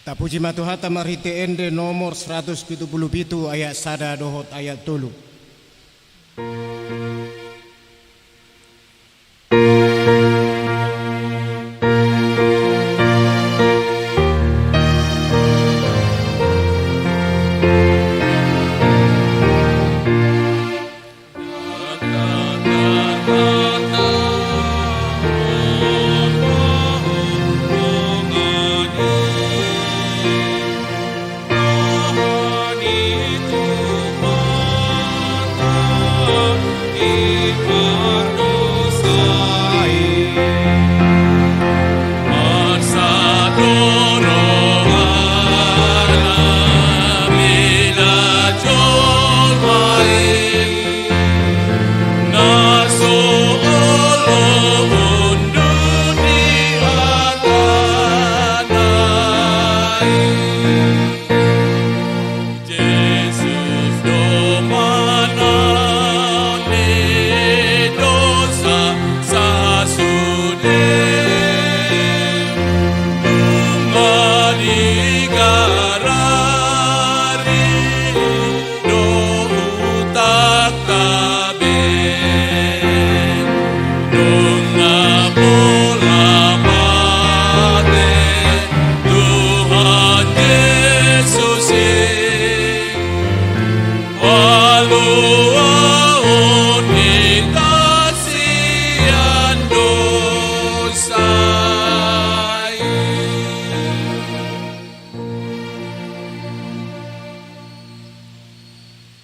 Tapuji matuhata marite ende nomor 177 ayat sada dohot ayat tulu.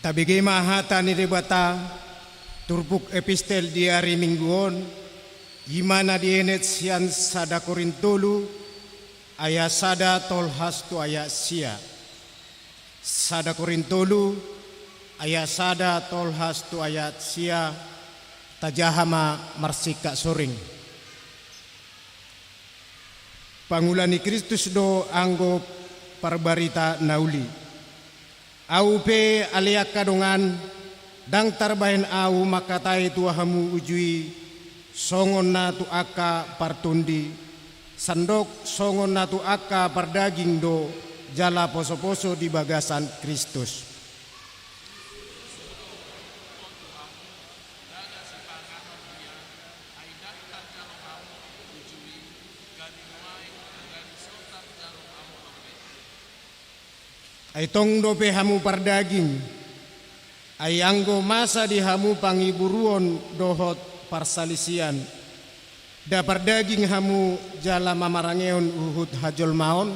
Tabigi mahata ni debata turbuk epistel di hari mingguon gimana dienet sian sada korintolu ayat sada tolhas tu ayat sia sada korintolu ayat sada tolhas tu ayat sia tajahama marsika soring pangulani Kristus do anggo parbarita nauli au pe aliak kadongan dang tarbahen au makatai tuahamu ujui songon na tu aka partundi sandok songon na tu aka pardaging do jala poso-poso di bagasan Kristus. Ay tong dope hamu pardaging ay anggo masa di hamu pangiburuon dohot parsalisian da pardaging hamu jala mamarangeon uhud hajol maon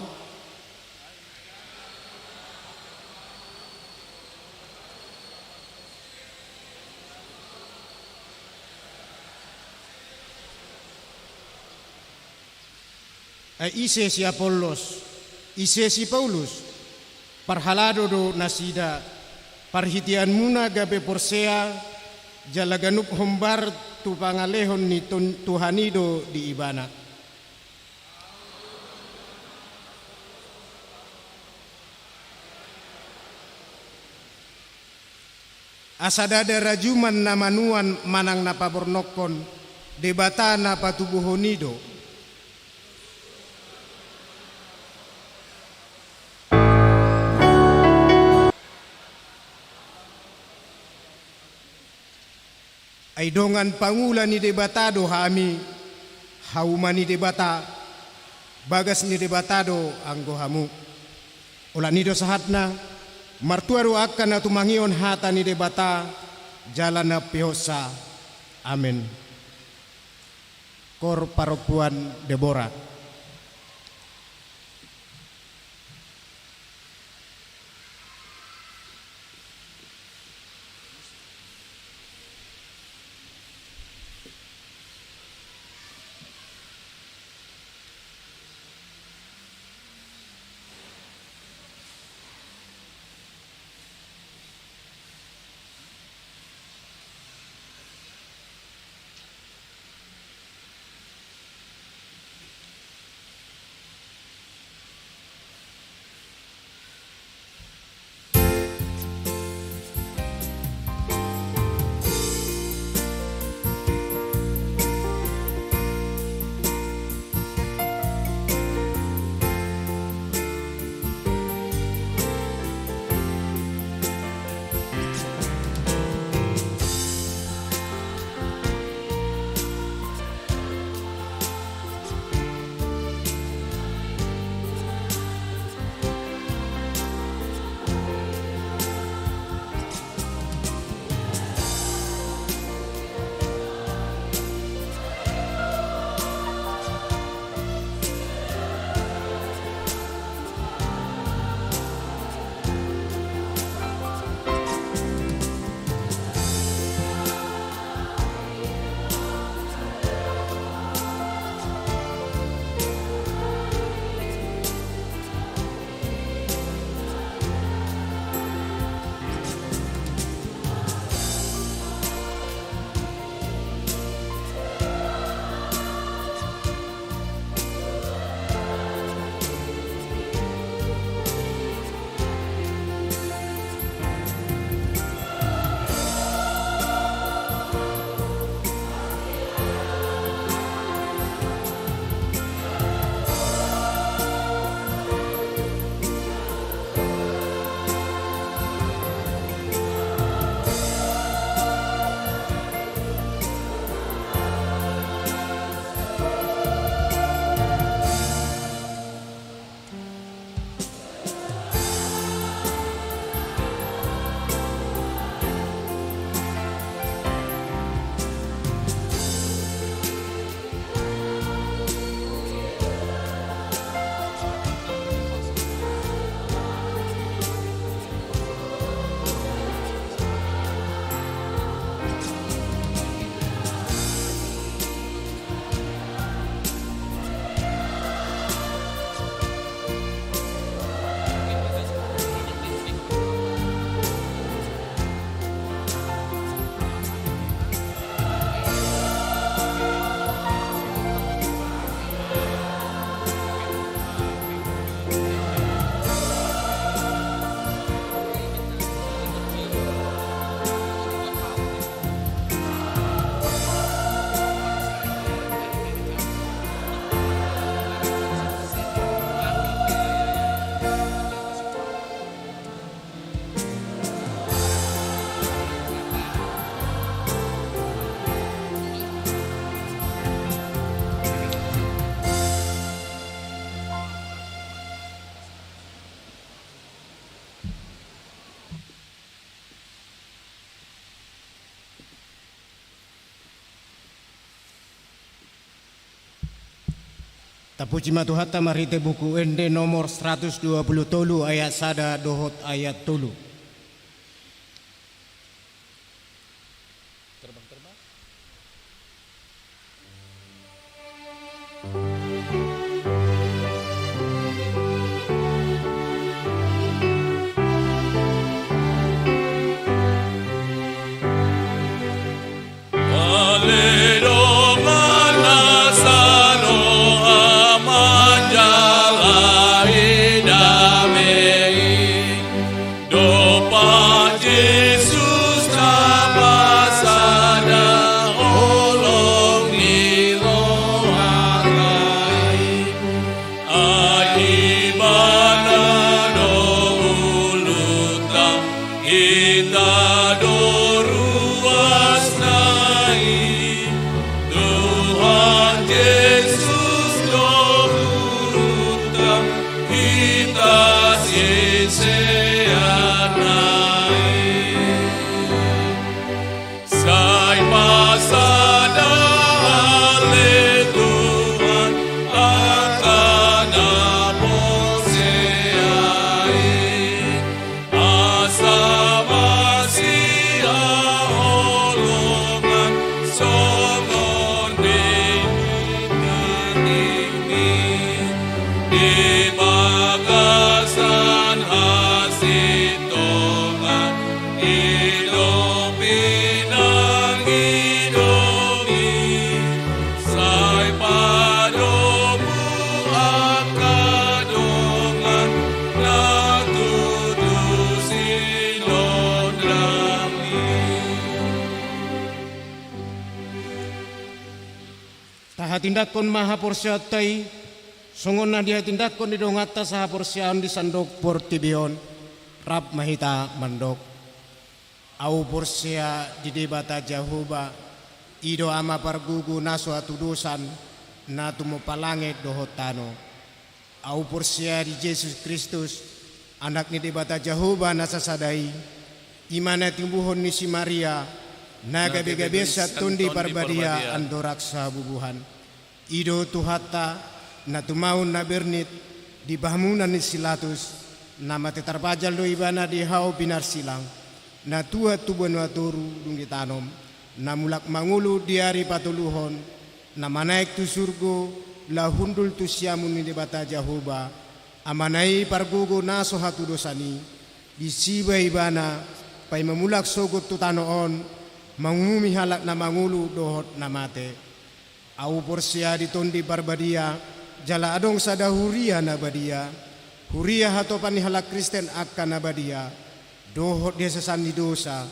ay ise si Apollos ise si Paulus parhalado do nasida parhitian muna gabe porsea jalaganup hombar tu pangalehon ni Tuhanido di ibana. Asadada rajuman namanuan manang napabornokon debata napatubuhonido. Ay dongan pangula ni debatado hami hauma ni debata bagas ni debatado anggo hamu ulah nido sahatna martuaru akan atumangion hata ni debata jalan na pihosa amin kor paropuan Deborah. Tapuji matuhata marite buku ende nomor 120 tolu ayat sada dohot ayat tolu. Tindakon maha porsiatai songon na dia tindakon di dongata saha porsiaan di sandok portibion rap mahita mandok au porsia di debata jahuba ido ama pargugu naso atudusan na tumo palange dohotano au porsia di Yesus Kristus anak ni debata jahuba nasa sadai imana timbuhon ni si Maria naga bega-besa tundi parbadia andoraksa bubuhan ido tuhata na tumaun na bernit di bahmunan ni silatus na matitarbajal do ibana di hau binar silang na tua tubuan waturu dung ditanom na mulak mangulu di hari patuluhon na manaik tu surgo la hundul tu siamun ni debata jahuba amanai pargugo naso hatu dosani di siba ibana pai memulak sogot tu tanoon mangumi halak na mangulu dohot na mate au porsia ditondi barbadia jala adong sada huria na badia huria hatopan ni halak Kristen akan na badia dohot dia sesandi dosa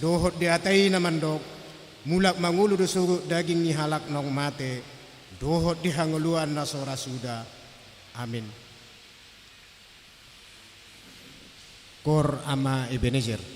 dohot dia atai na mandok mulak mangulu dosugo daging ni halak nong mate dohot di hanguluan na sora suda amin. Kor ama Ebenezer.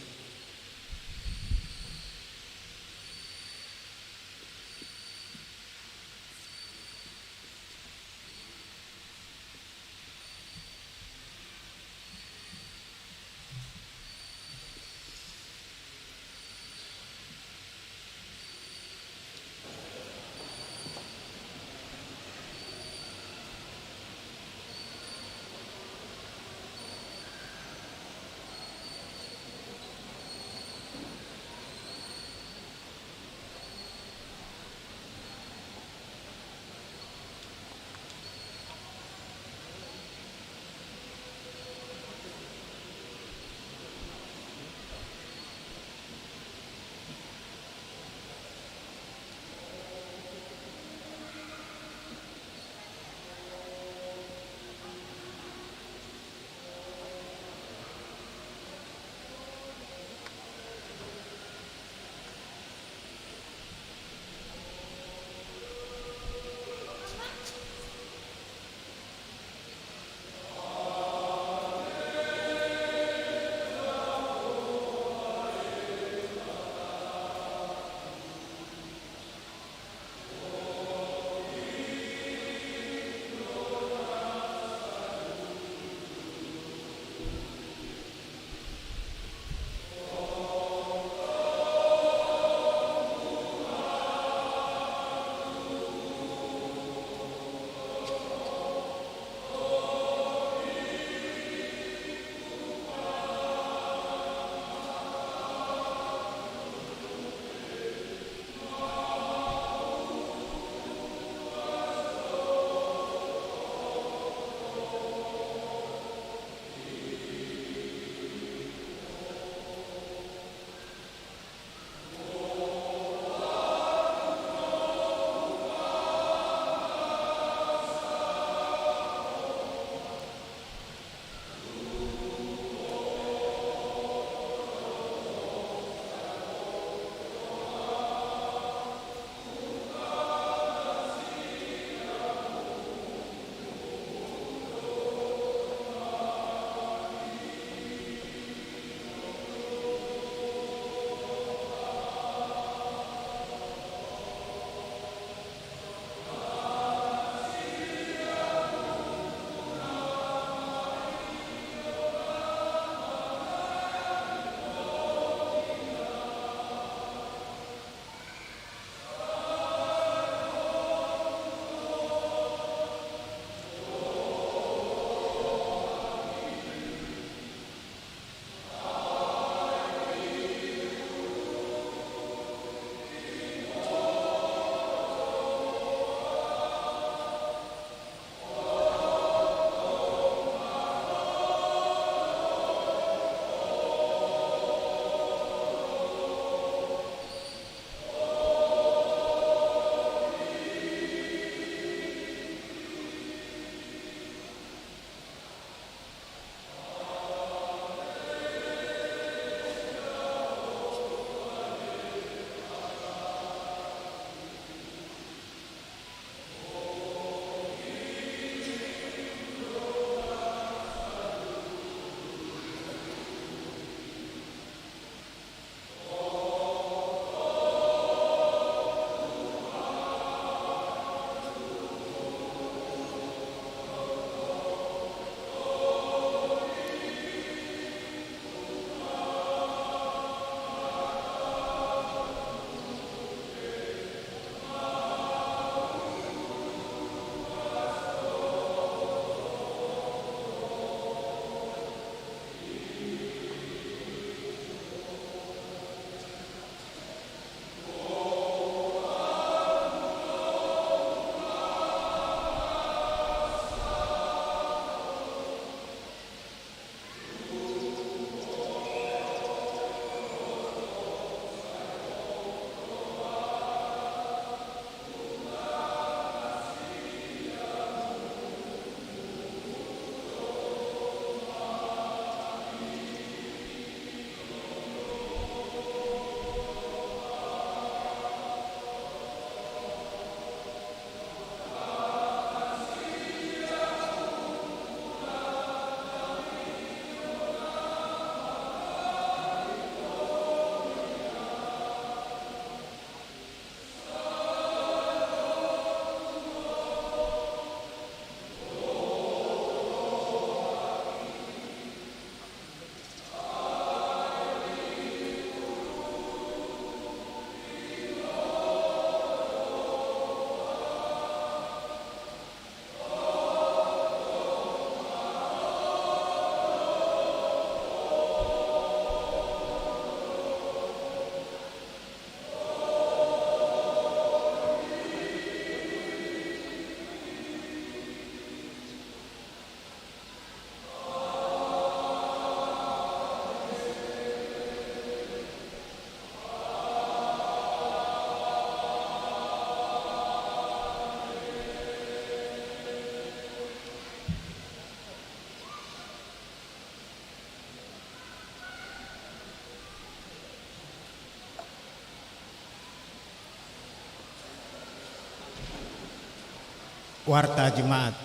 Warta Jemaat.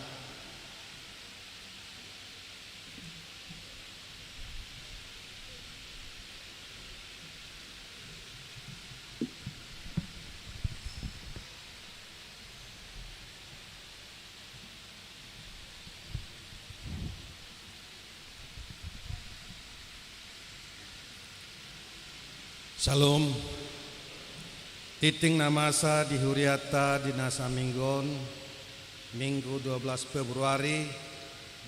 Salam. Titing namasa di Huriata di Nasa Minggon, Minggu 12 Februari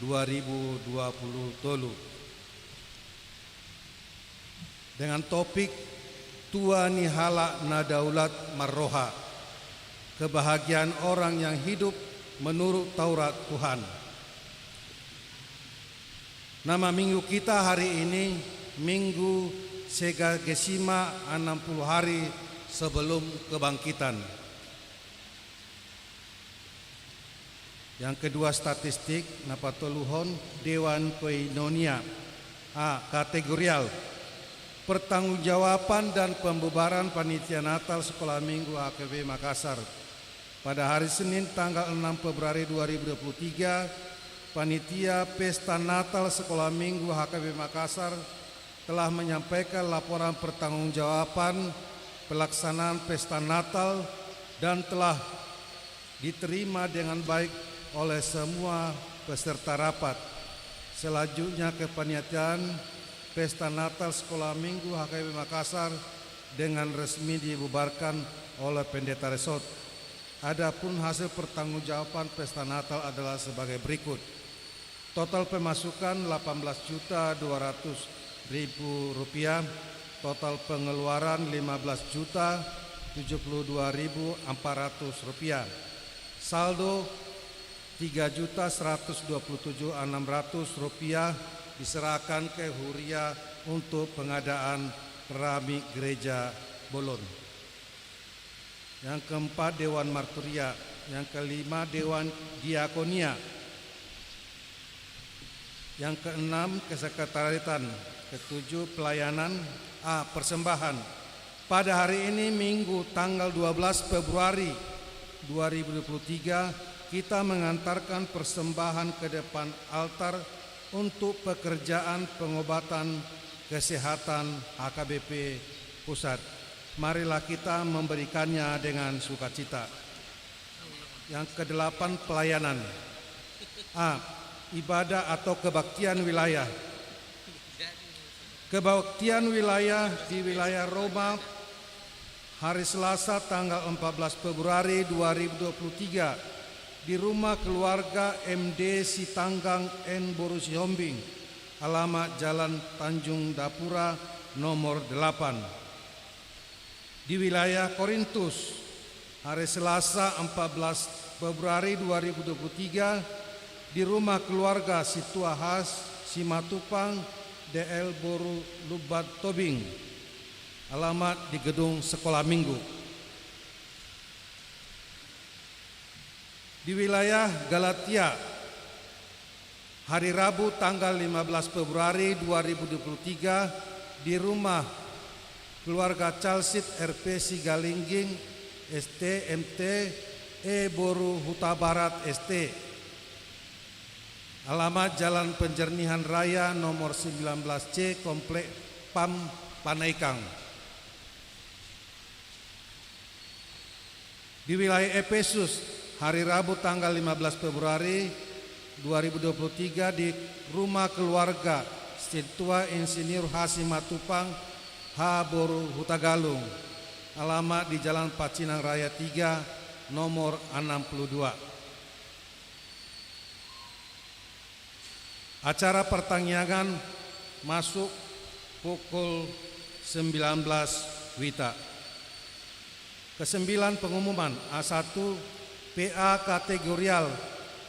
2020. Dengan topik Tua Nihala Nadaulat Marroha, kebahagiaan orang yang hidup menurut Taurat Tuhan. Nama minggu kita hari ini Minggu Sega Gesima 60 hari sebelum kebangkitan. Yang kedua statistik napatoluhon Dewan Koinonia kategorial pertanggungjawaban dan pembubaran panitia Natal Sekolah Minggu HKB Makassar. Pada hari Senin tanggal 6 Februari 2023, panitia Pesta Natal Sekolah Minggu HKB Makassar telah menyampaikan laporan pertanggungjawaban pelaksanaan Pesta Natal dan telah diterima dengan baik oleh semua peserta rapat. Selanjutnya kepanitiaan Pesta Natal Sekolah Minggu HKB Makassar dengan resmi dibubarkan oleh Pendeta Resort. Adapun hasil pertanggungjawaban Pesta Natal adalah sebagai berikut. Total pemasukan 18.200.000 rupiah, total pengeluaran 15.072.400 rupiah, saldo 3.127.600 rupiah diserahkan ke Huria untuk pengadaan keramik gereja Bolon. Yang keempat Dewan Marturia, yang kelima Dewan Diakonia, yang keenam Kesekretariatan, ketujuh pelayanan persembahan. Pada hari ini Minggu tanggal 12 Februari 2023 kita mengantarkan persembahan ke depan altar untuk pekerjaan pengobatan kesehatan HKBP Pusat. Marilah kita memberikannya dengan sukacita. Yang kedelapan pelayanan. Ibadah atau kebaktian wilayah. Kebaktian wilayah di wilayah Roma hari Selasa tanggal 14 Februari 2023 di rumah keluarga MD Sitanggang N. Borusiombing, alamat Jalan Tanjung Dapura nomor 8. Di wilayah Korintus hari Selasa 14 Februari 2023 di rumah keluarga Situahas Simatupang DL Boru Lubat Tobing, alamat di gedung Sekolah Minggu. Di wilayah Galatia hari Rabu tanggal 15 Februari 2023 di rumah keluarga Calsit RP Sigalingging ST MT Boru Huta Barat ST, alamat Jalan Penjernihan Raya nomor 19C Komplek PAM Panaikang. Di wilayah Efesus hari Rabu tanggal 15 Februari 2023 di rumah keluarga Situa Insinyur Hasim Matupang H. Boru Hutagalung, alamat di Jalan Pacinang Raya 3 nomor 62. Acara pertanyaan masuk pukul 19 WITA. Kesembilan pengumuman. A1 PA kategorial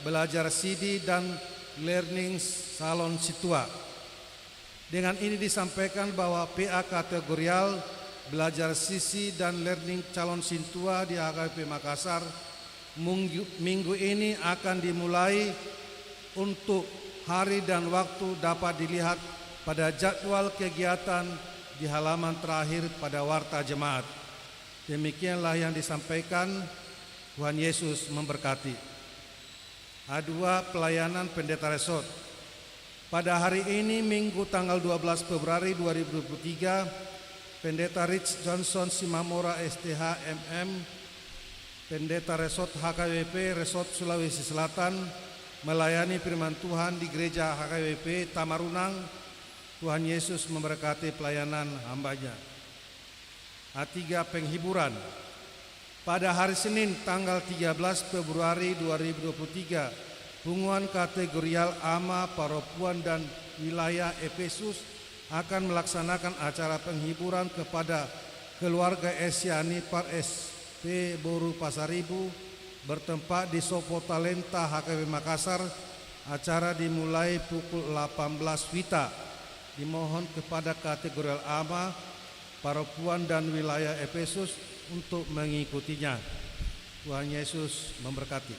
belajar CD dan learning salon Situa. Dengan ini disampaikan bahwa PA kategorial belajar sisi dan learning calon Situa di HKBP Makassar minggu ini akan dimulai. Untuk hari dan waktu dapat dilihat pada jadwal kegiatan di halaman terakhir pada Warta Jemaat. Demikianlah yang disampaikan. Tuhan Yesus memberkati. A2 pelayanan pendeta resort. Pada hari ini Minggu tanggal 12 Februari 2023, Pendeta Rich Johnson Simamora STH MM, Pendeta Resort HKBP Resort Sulawesi Selatan, melayani firman Tuhan di Gereja HKBP Tamarunang. Tuhan Yesus memberkati pelayanan hambanya. A3 penghiburan. Pada hari Senin tanggal 13 Februari 2023, hubungan kategorial AMA, Paropuan dan wilayah Efesus akan melaksanakan acara penghiburan kepada keluarga Esiani Par SP Boru Pasaribu bertempat di Sopo Talenta HKB Makassar. Acara dimulai pukul 18 WITA. Dimohon kepada kategorial AMA, Paropuan dan wilayah Efesus untuk mengikutinya. Tuhan Yesus memberkati.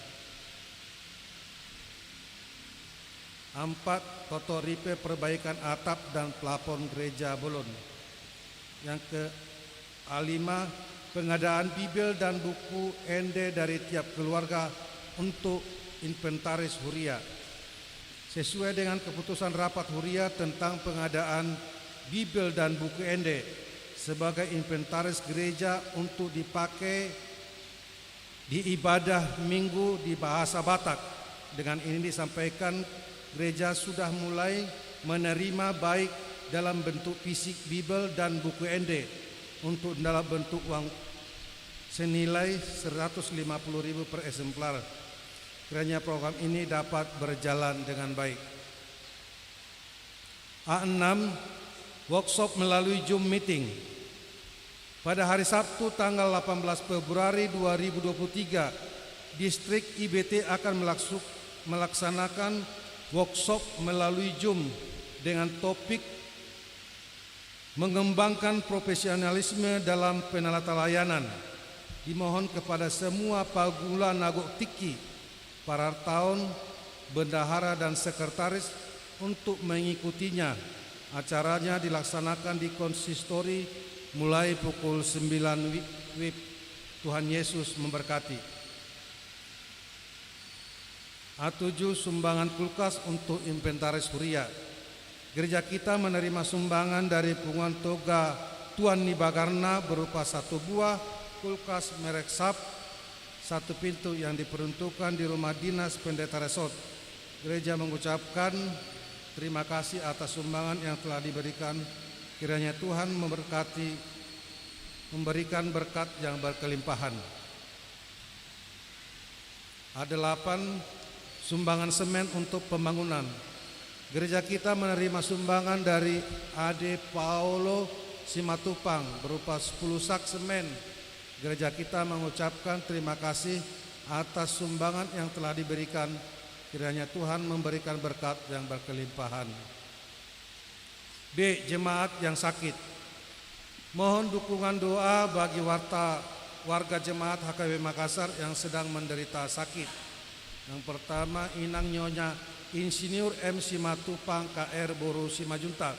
4. Totoripe perbaikan atap dan plafon gereja Bolon. Yang ke-5, pengadaan Bibel dan buku ND dari tiap keluarga untuk inventaris Huria. Sesuai dengan keputusan rapat Huria tentang pengadaan Bibel dan buku ND sebagai inventaris gereja untuk dipakai di ibadah minggu di bahasa Batak. Dengan ini disampaikan gereja sudah mulai menerima baik dalam bentuk fisik Bibel dan buku ND untuk dalam bentuk uang senilai 150.000 per eksemplar. Kiranya program ini dapat berjalan dengan baik. A6 workshop melalui Zoom meeting. Pada hari Sabtu tanggal 18 Februari 2023, Distrik IBT akan melaksanakan workshop melalui Zoom dengan topik mengembangkan profesionalisme dalam penata layanan. Dimohon kepada semua pagula Nagok Tiki, para tahun, bendahara dan sekretaris untuk mengikutinya. Acaranya dilaksanakan di konsistori mulai pukul 9 WIB. Tuhan Yesus memberkati. A7 sumbangan kulkas untuk inventaris Huria. Gereja kita menerima sumbangan dari Punguan Toga Tuan Nibagarna berupa 1 buah kulkas merek SAP, 1 pintu yang diperuntukkan di rumah dinas pendeta resort. Gereja mengucapkan terima kasih atas sumbangan yang telah diberikan. Kiranya Tuhan memberkati, memberikan berkat yang berkelimpahan. A8 sumbangan semen untuk pembangunan. Gereja kita menerima sumbangan dari Ade Paolo Simatupang berupa 10 sak semen. Gereja kita mengucapkan terima kasih atas sumbangan yang telah diberikan. Kiranya Tuhan memberikan berkat yang berkelimpahan. B. Jemaat yang sakit. Mohon dukungan doa bagi warga jemaat HKB Makassar yang sedang menderita sakit. Yang pertama, Inang Nyonya Insinyur M. Simatupang KR Boru Simajuntak.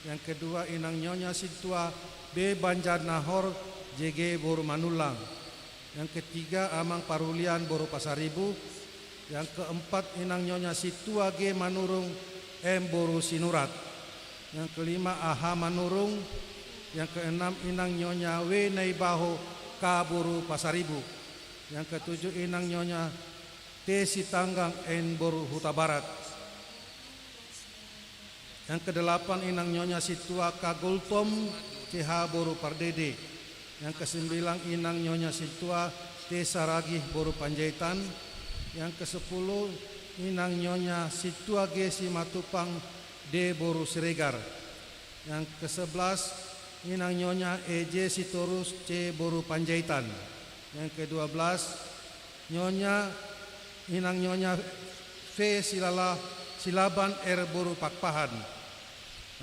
Yang kedua, Inang Nyonya Situa B. Banjarnahor JG Boru Manulang. Yang ketiga, Amang Parulian Boru Pasaribu. Yang keempat, Inang Nyonya Situa G. Manurung M. Boru Sinurat. Yang kelima, Aha Manurung. Yang keenam, Inang Nyonya W. Naibaho K. Boru Pasaribu. Yang ketujuh, Inang Nyonya T. Sitanggang N. Boru Huta Barat. Yang kedelapan, Inang Nyonya Situa K. Gultom CH Boru Pardede. Yang kesembilan, Inang Nyonya Situa T. Saragih Boru Panjaitan. Yang kesepuluh, Inang Nyonya Situa G. Simatupang D. Boru Siregar. Yang ke-11, Inang Nyonya EJ Sitorus C. Boru Panjaitan. Yang ke-12, Inang Nyonya V. Silaban R. Boru Pakpahan.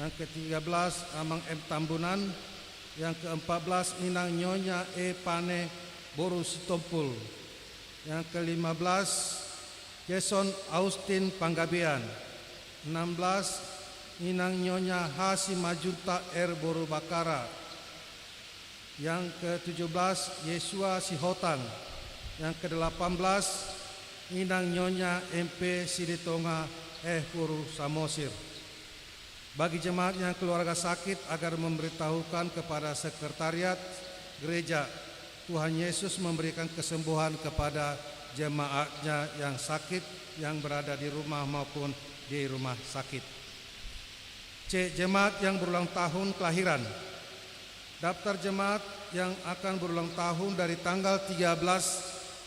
Yang ke-13, Amang M. Tambunan. Yang ke-14, Inang Nyonya E. Pane Boru Sitompul. Yang ke-15, Jason Austin Panggabean. 16, Inang Nyonya H. Simajunta R. Boru Bakara. Yang ke-17, Yesua Sihotan. Yang ke-18, Inang Nyonya MP Siditonga Puru Samosir. Bagi jemaat yang keluarga sakit agar memberitahukan kepada sekretariat gereja, Tuhan Yesus memberikan kesembuhan kepada jemaatnya yang sakit yang berada di rumah maupun di rumah sakit. C. Jemaat yang berulang tahun kelahiran. Daftar jemaat yang akan berulang tahun dari tanggal 13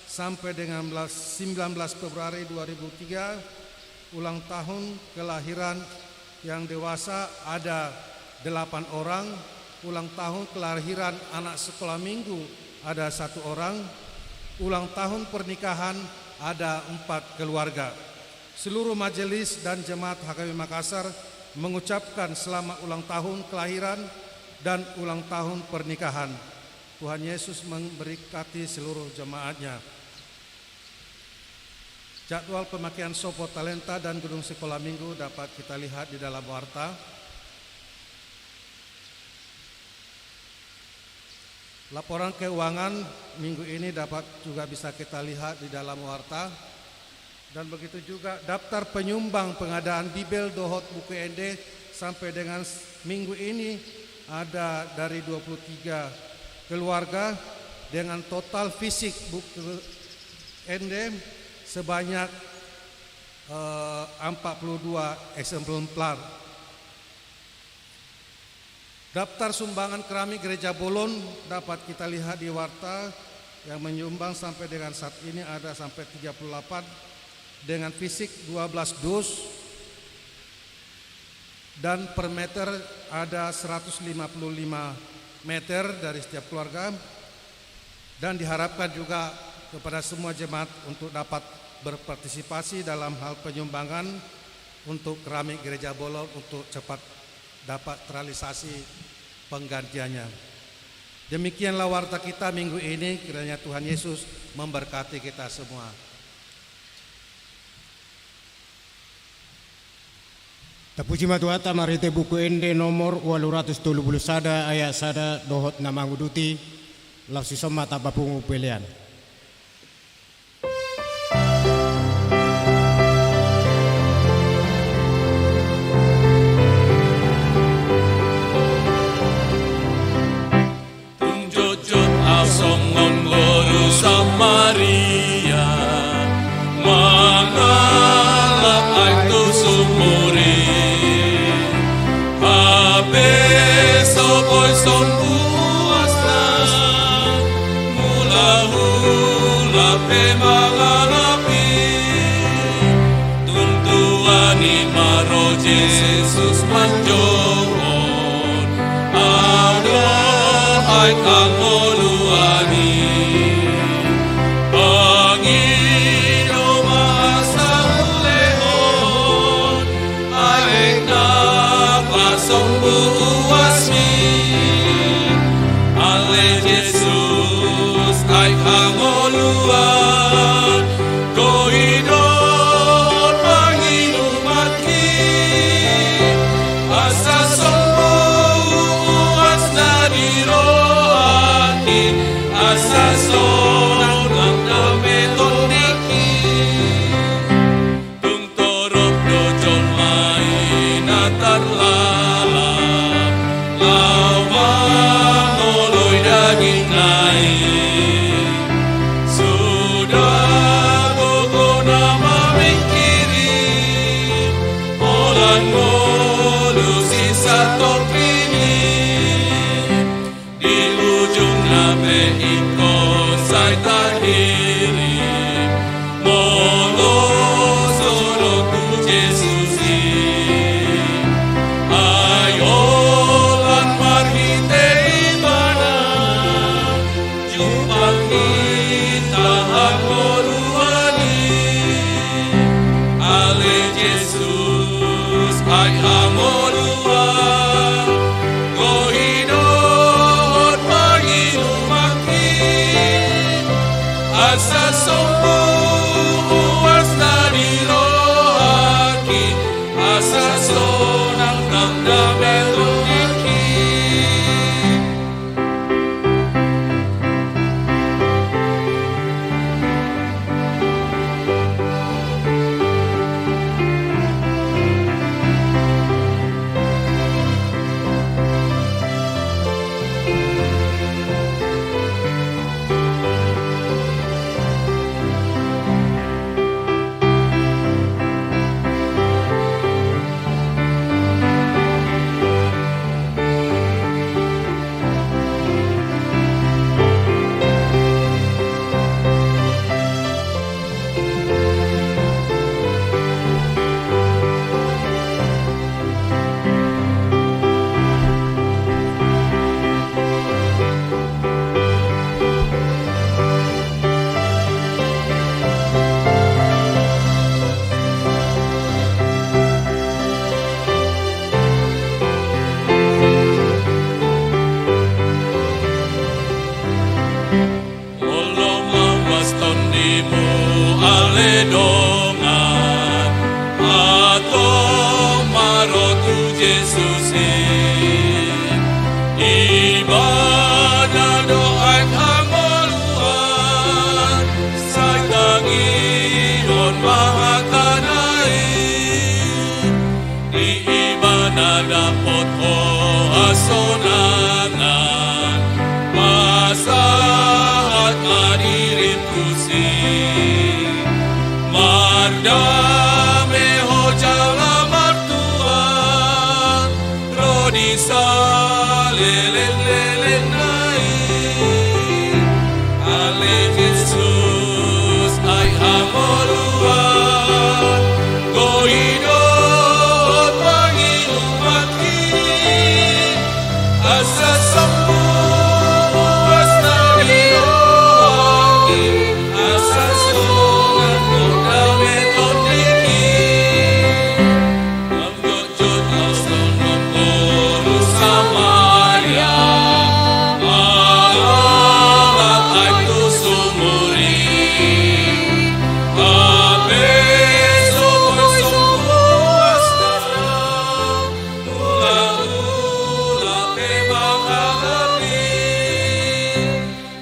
sampai dengan 19 Februari 2003, ulang tahun kelahiran yang dewasa ada 8 orang, ulang tahun kelahiran anak sekolah minggu ada 1 orang, ulang tahun pernikahan ada 4 keluarga. Seluruh majelis dan jemaat HKBP Makassar mengucapkan selamat ulang tahun kelahiran dan ulang tahun pernikahan. Tuhan Yesus memberkati seluruh jemaatnya. Jadwal pemakaian Sopo Talenta dan gedung sekolah minggu dapat kita lihat di dalam warta. Laporan keuangan minggu ini dapat juga bisa kita lihat di dalam warta. Dan begitu juga daftar penyumbang pengadaan Bibel Dohot Buku ND sampai dengan minggu ini ada dari 23 keluarga dengan total fisik buku ND sebanyak 42 eksemplar. Daftar sumbangan keramik Gereja Bolon dapat kita lihat di warta yang menyumbang sampai dengan saat ini ada sampai 38 dengan fisik 12 dus dan per meter ada 155 meter dari setiap keluarga, dan diharapkan juga kepada semua jemaat untuk dapat berpartisipasi dalam hal penyumbangan untuk keramik Gereja Bolon untuk cepat dapat terrealisasi penggantiannya. Demikianlah warta kita minggu ini, kiranya Tuhan Yesus memberkati kita semua. Tapuji matuata marite buku ND nomor 831 ayat 1 dohot namanguduti lapsi soma tapapungu pilihan. Tunjojot asongon goru Samaria mangalap aitu sumuri Sopoi sombuasna mula-hula pemangalapi tuntuani maro Jesus manjohon adohai kangoluani Pangido masa ulehon aek na pasombu ay kangoluan koidon panginumatki asa Tuhan Maha Kanai di ibadah dapot asonangan masahat hadirin kusi mardame hojala martuan rodisa lelen lelen nai ale Jesus ay amoluan goidot Panginoon kini asa sembuh stadioni asa sungan mudame tondiki amjojot asonon urus samaya alat aitu sumuri abe sumur astana ula tebang hadapi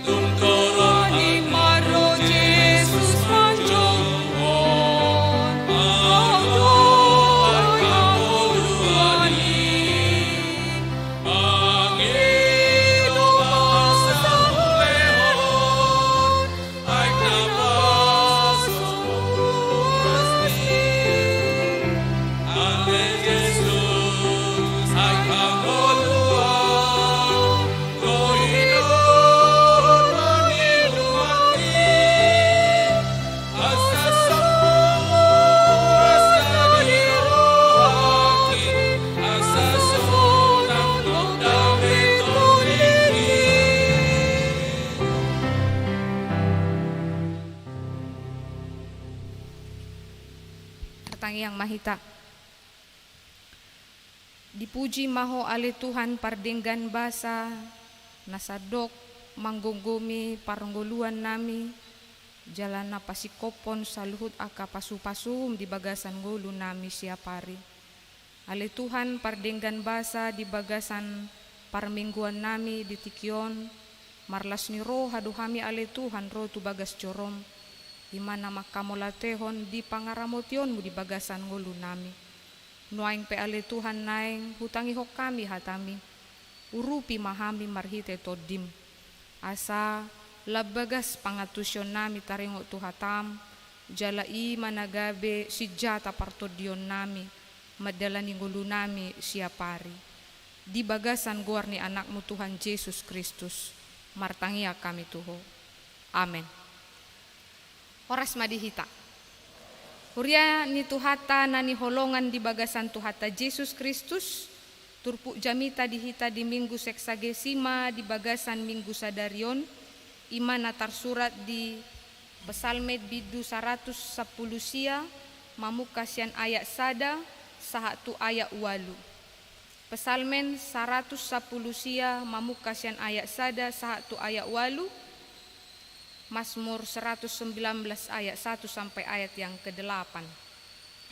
tungkoron Ni maro Jesus manjongkon ay kamuluani Panginoon sa lehon ay napasumurasti Ale Jesus ay kamuluan Koinon Panginoon asa sembuh stadioni asa sunang dodame tondiki Tangi yang mahita. Dipuji maho ale Tuhan pardenggan basa nasadok manggugumi parangguluan nami jalan na pasikopon saluhut aka pasu-pasum di bagasan gulu nami siapari. Ale Tuhan pardenggan basa di bagasan parmingguan nami di tikyon marlas ni roh haduhami ale Tuhan roh tu bagas corom di mana makamolatehon di pangaramotionmu di bagasan ngulu nami. Nuaing pe ale Tuhan naing hutangi hok kami hatami. Urupi mahami marhite todim. Asa labagas pangatusyon nami taringo tuhatam. Jalai managabe sijata partodion nami. Madalani ngulu nami siapari. Di bagasan guar ni anakmu Tuhan Yesus Kristus. Martangia kami tuho. Amen. Oras madihita. Huria ni tuhata na ni holongan di bagasan tuhata Yesus Kristus. Turpu jamita dihita di minggu seksagesima di bagasan minggu sadarion. Imana tarsurat di Pesalmed bidu 110 sia. Mamukasian ayat sada sahatu ayat walu. Pesalmen 110 sia mamukasian ayat sada sahatu ayat walu. Mazmur 119 ayat 1 sampai ayat yang ke-8.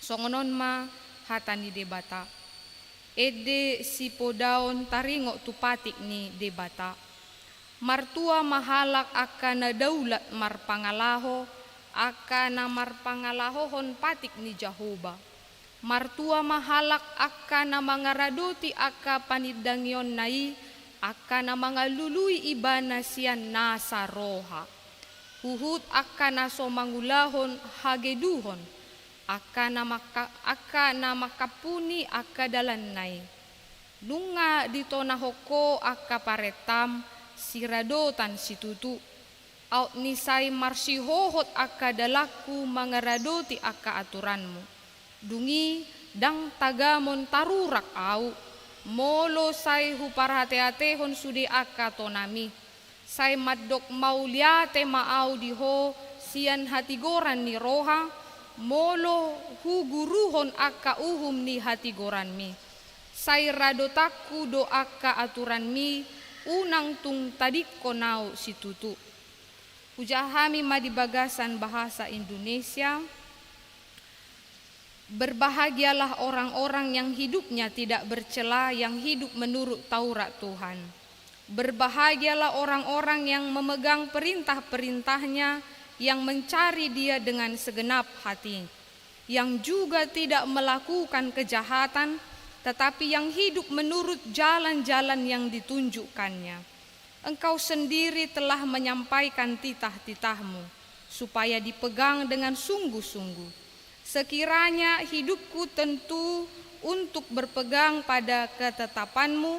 Songonon ma hatani debata. Ede si podaon taringo tupatik ni debata. Martua mahalak akana daulat marpangalaho akana marpangalahon patik ni Jehovah. Martua mahalak akana mangaradoti aka panidangyon nai akana mangalului ibana sian nasa roha. Huhut akana so mangulahon hageduhon akana makapuni akadalanay nunga dito nahoko akaparetam siradotan situtu out nisay marsihohot akadalaku mangaradoti akaaturanmu dungi dang tagamon tarurak au molo say huparhate-hatehon sudi akatonami say maddok mauliate maaw diho siyan hatigoran ni roha molo huguruhon aka uhum ni hatigoran mi say radotaku do aka aturan mi unang tung tadik konaw situtu. Ujahami madibagasan bahasa Indonesia. Berbahagialah orang-orang yang hidupnya tidak bercela, yang hidup menurut Taurat Tuhan. Berbahagialah orang-orang yang memegang perintah-perintahnya, yang mencari Dia dengan segenap hati, yang juga tidak melakukan kejahatan, tetapi yang hidup menurut jalan-jalan yang ditunjukkannya. Engkau sendiri telah menyampaikan titah-titahmu, supaya dipegang dengan sungguh-sungguh. Sekiranya hidupku tentu untuk berpegang pada ketetapanmu,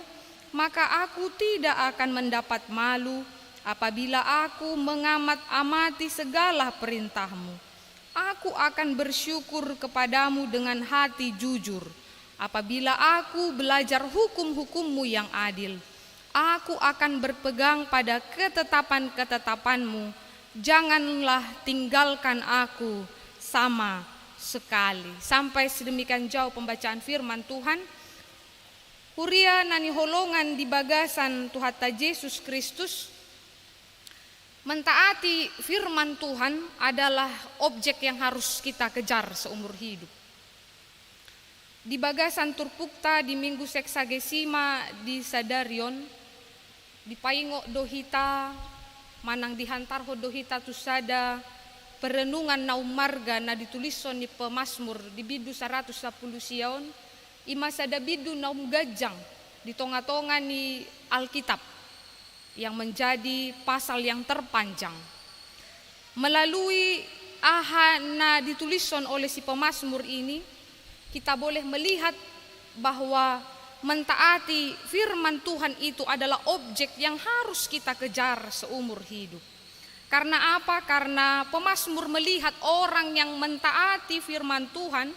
maka aku tidak akan mendapat malu apabila aku mengamat-amati segala perintahmu. Aku akan bersyukur kepadamu dengan hati jujur apabila aku belajar hukum-hukummu yang adil. Aku akan berpegang pada ketetapan-ketetapanmu. Janganlah tinggalkan aku sama sekali. Sampai sedemikian jauh pembacaan firman Tuhan. Huria nani holongan di bagasan Tuhan Yesus Kristus. Mentaati firman Tuhan adalah objek yang harus kita kejar seumur hidup. Di bagasan Turpukta di Minggu Seksagesima di Sadarion, di Paingo dohita, manang dihantar ho dohita tusada, perenungan naum marga na ditulison di Pemasmur di bidu 110 sion, ima sada bidu naum gajang di tonga-tonga ni Alkitab yang menjadi pasal yang terpanjang. Melalui aha na ditulison oleh si Pemasmur ini, kita boleh melihat bahwa mentaati firman Tuhan itu adalah objek yang harus kita kejar seumur hidup. Karena apa? Karena Pemasmur melihat orang yang mentaati firman Tuhan,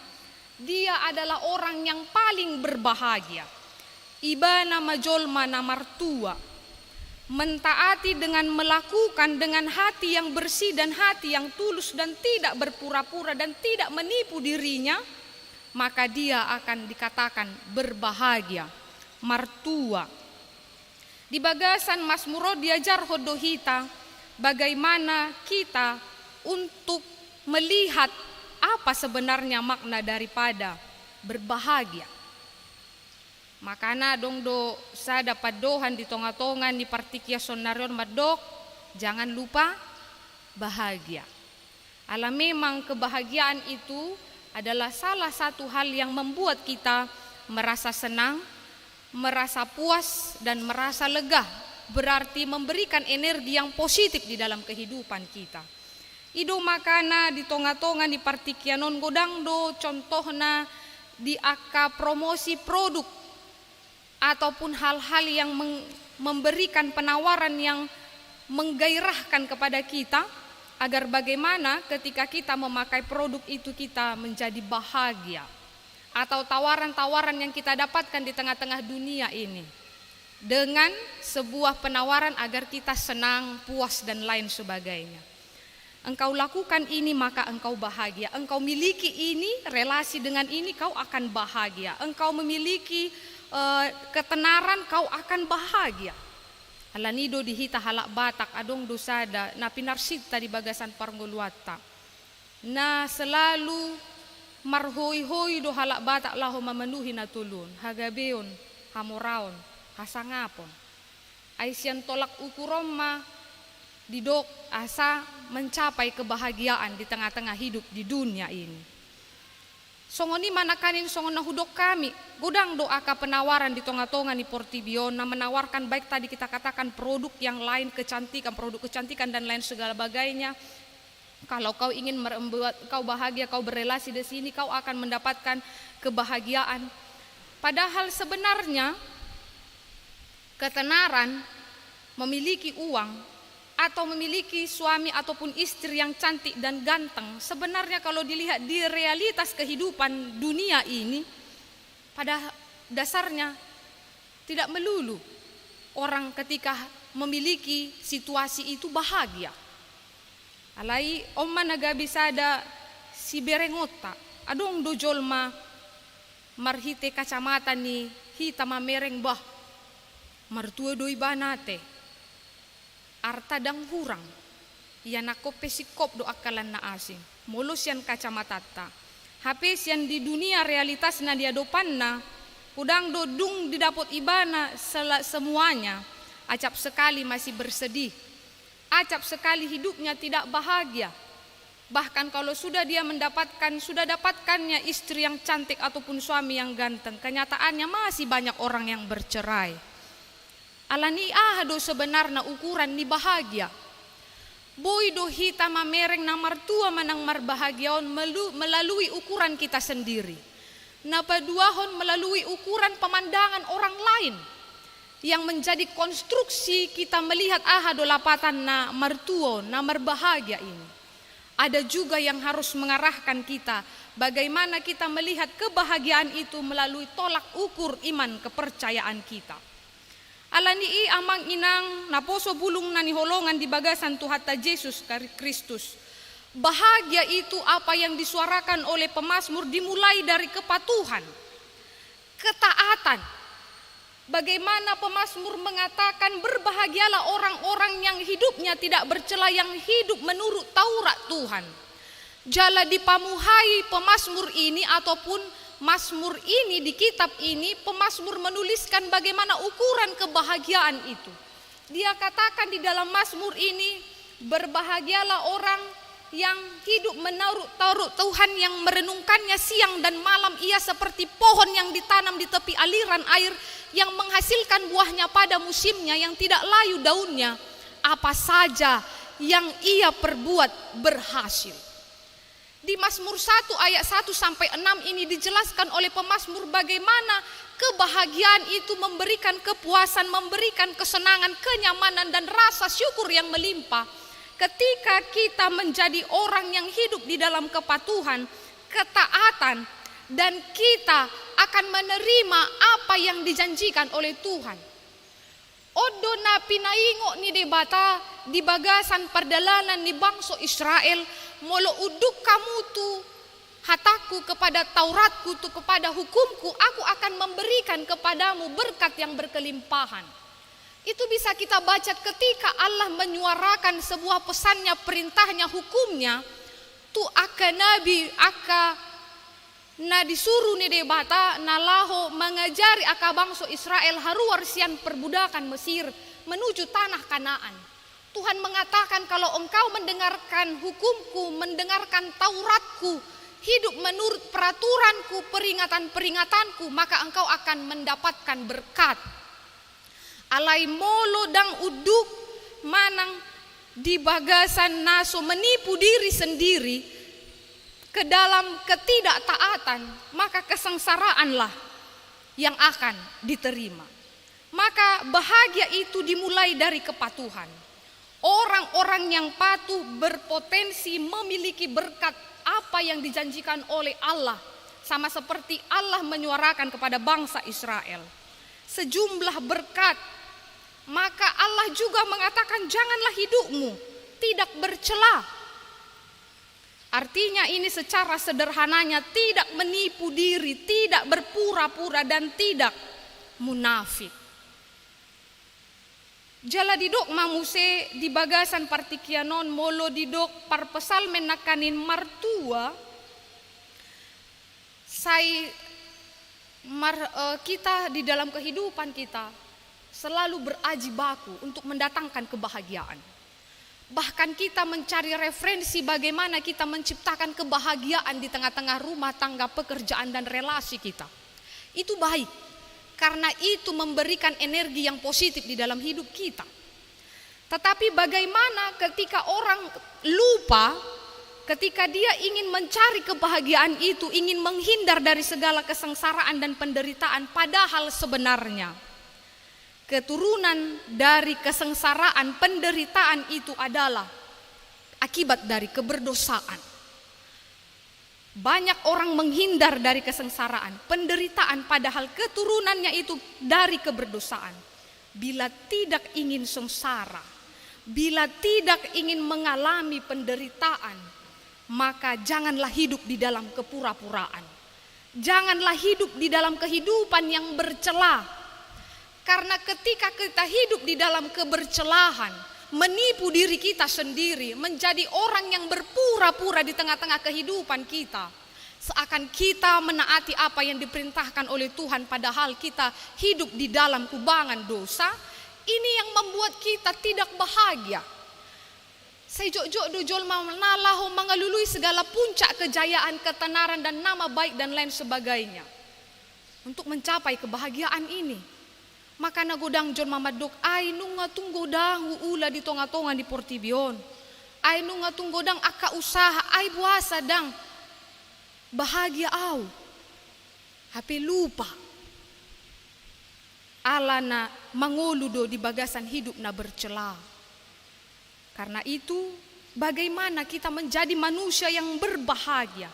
dia adalah orang yang paling berbahagia. Ibana majolma namartua, mentaati dengan melakukan dengan hati yang bersih dan hati yang tulus dan tidak berpura-pura dan tidak menipu dirinya, maka dia akan dikatakan berbahagia, martua. Di bagasan Mazmuro diajar hodohita bagaimana kita untuk melihat apa sebenarnya makna daripada berbahagia. Makana dong do sa dapat dohan di tonga-tongan di partikia sonarion madok, jangan lupa bahagia. Ala memang kebahagiaan itu adalah salah satu hal yang membuat kita merasa senang, merasa puas dan merasa lega. Berarti memberikan energi yang positif di dalam kehidupan kita. Ido makana di tonga-tonga di partikianon godang do contohna di aka promosi produk ataupun hal-hal yang memberikan penawaran yang menggairahkan kepada kita agar bagaimana ketika kita memakai produk itu kita menjadi bahagia, atau tawaran-tawaran yang kita dapatkan di tengah-tengah dunia ini dengan sebuah penawaran agar kita senang, puas dan lain sebagainya. Engkau lakukan ini maka engkau bahagia. Engkau miliki ini, relasi dengan ini kau akan bahagia. Engkau memiliki ketenaran kau akan bahagia. Alanido dihita halak Batak adong dosada na pinarsita di bagasan Parngoluata. Na selalu marhoi-hoi do halak Batak laho mamenuhi na tulun. Hagabeon, hamoraon, hasangapon. Aisyan tolak ukuroma didok asa mencapai kebahagiaan di tengah-tengah hidup di dunia ini. Songoni manakanin songon nahudok kami, gudang doa ka penawaran di tonga-tonga ni Portibion na menawarkan baik tadi kita katakan produk yang lain, kecantikan, produk kecantikan dan lain segala bagainya. Kalau kau ingin membuat kau bahagia, kau berelasi di sini, kau akan mendapatkan kebahagiaan. Padahal sebenarnya ketenaran, memiliki uang atau memiliki suami ataupun istri yang cantik dan ganteng, sebenarnya kalau dilihat di realitas kehidupan dunia ini, pada dasarnya tidak melulu orang ketika memiliki situasi itu bahagia. Alai omma naga bisada si berengota, adong dojolma marhite kacamata ni hita mamereng bah martua doi banate. Arta dang hurang, ia nakope sikop do akalan na asing, molos yan kacamatata. Hapes yan di dunia realitas na dia dopan na, udang do dung didapot ibana semuanya, acap sekali masih bersedih. acap sekali hidupnya tidak bahagia. Bahkan kalau sudah dapatkannya istri yang cantik ataupun suami yang ganteng, kenyataannya masih banyak orang yang bercerai. Alani ahado sebenarnya ukuran ni bahagia. Boy do hita mamereng na martua manang marbahagiaon melalui ukuran kita sendiri. Napaduahon melalui ukuran pemandangan orang lain yang menjadi konstruksi kita melihat ahado lapatan na martuo na marbahagia ini. Ada juga yang harus mengarahkan kita bagaimana kita melihat kebahagiaan itu melalui tolak ukur iman kepercayaan kita. Alani amang inang naposo bulung nani holongan di bagasan Tuhata Yesus Kristus. Bahagia itu apa yang disuarakan oleh pemazmur dimulai dari kepatuhan, ketaatan. Bagaimana pemazmur mengatakan berbahagialah orang-orang yang hidupnya tidak bercela, yang hidup menurut Taurat Tuhan. Jala dipamuhai pemazmur ini ataupun mazmur ini di kitab ini, pemazmur menuliskan bagaimana ukuran kebahagiaan itu. Dia katakan di dalam mazmur ini, berbahagialah orang yang hidup menurut Taurat Tuhan, yang merenungkannya siang dan malam. Ia seperti pohon yang ditanam di tepi aliran air, yang menghasilkan buahnya pada musimnya, yang tidak layu daunnya. Apa saja yang ia perbuat berhasil. Di Mazmur 1 ayat 1 sampai 6 ini dijelaskan oleh pemazmur bagaimana kebahagiaan itu memberikan kepuasan, memberikan kesenangan, kenyamanan dan rasa syukur yang melimpah. Ketika kita menjadi orang yang hidup di dalam kepatuhan, ketaatan, dan kita akan menerima apa yang dijanjikan oleh Tuhan. Odo na pinaingo ni debata di bagasan perdalanan ni bangsa Israel, molo uduk kamu tu hataku kepada Tauratku tu kepada hukumku, aku akan memberikan kepadamu berkat yang berkelimpahan. Itu bisa kita baca ketika Allah menyuarakan sebuah pesannya, perintahnya, hukumnya, tu aka nabi aka na disuruh ni debata nalaho mengajari aka bangsa Israel haruar sian perbudakan Mesir menuju tanah Kanaan. Tuhan mengatakan kalau engkau mendengarkan hukumku, mendengarkan Tauratku, hidup menurut peraturanku, peringatan-peringatanku, maka engkau akan mendapatkan berkat. Alai molo dang uduk manang di bagasan naso menipu diri sendiri ke dalam ketidaktaatan, maka kesengsaraanlah yang akan diterima. Maka bahagia itu dimulai dari kepatuhan. Orang-orang yang patuh berpotensi memiliki berkat apa yang dijanjikan oleh Allah, sama seperti Allah menyuarakan kepada bangsa Israel sejumlah berkat. Maka Allah juga mengatakan janganlah hidupmu tidak bercela. Artinya ini secara sederhananya tidak menipu diri, tidak berpura-pura dan tidak munafik. Jala didok mamuse di bagasan partikianon molo didok parpesal menakanin martua kita di dalam kehidupan kita selalu berajibaku untuk mendatangkan kebahagiaan. Bahkan kita mencari referensi bagaimana kita menciptakan kebahagiaan di tengah-tengah rumah tangga, pekerjaan dan relasi kita. Itu baik, karena itu memberikan energi yang positif di dalam hidup kita. Tetapi bagaimana ketika orang lupa, ketika dia ingin mencari kebahagiaan itu, ingin menghindar dari segala kesengsaraan dan penderitaan, padahal sebenarnya keturunan dari kesengsaraan, penderitaan itu adalah akibat dari keberdosaan. Banyak orang menghindar dari kesengsaraan, penderitaan, padahal keturunannya itu dari keberdosaan. Bila tidak ingin sengsara, bila tidak ingin mengalami penderitaan, maka janganlah hidup di dalam kepura-puraan. Janganlah hidup di dalam kehidupan yang bercela. Karena ketika kita hidup di dalam kebercelahan, menipu diri kita sendiri, menjadi orang yang berpura-pura di tengah-tengah kehidupan kita, seakan kita menaati apa yang diperintahkan oleh Tuhan, padahal kita hidup di dalam kubangan dosa. Ini yang membuat kita tidak bahagia. Sejok-jok do jolma nalaho mengalului segala puncak kejayaan, ketenaran dan nama baik dan lain sebagainya. Untuk mencapai kebahagiaan ini. Maka nagodang jolma madok ay nunga tunggodang uula di tonga-tonga di Portibion. Ay nunga tunggodang aka usaha ay buasa dang bahagia au. Hape lupa. Ala na mangoludo di bagasan hidup na bercela. Karena itu, bagaimana kita menjadi manusia yang berbahagia?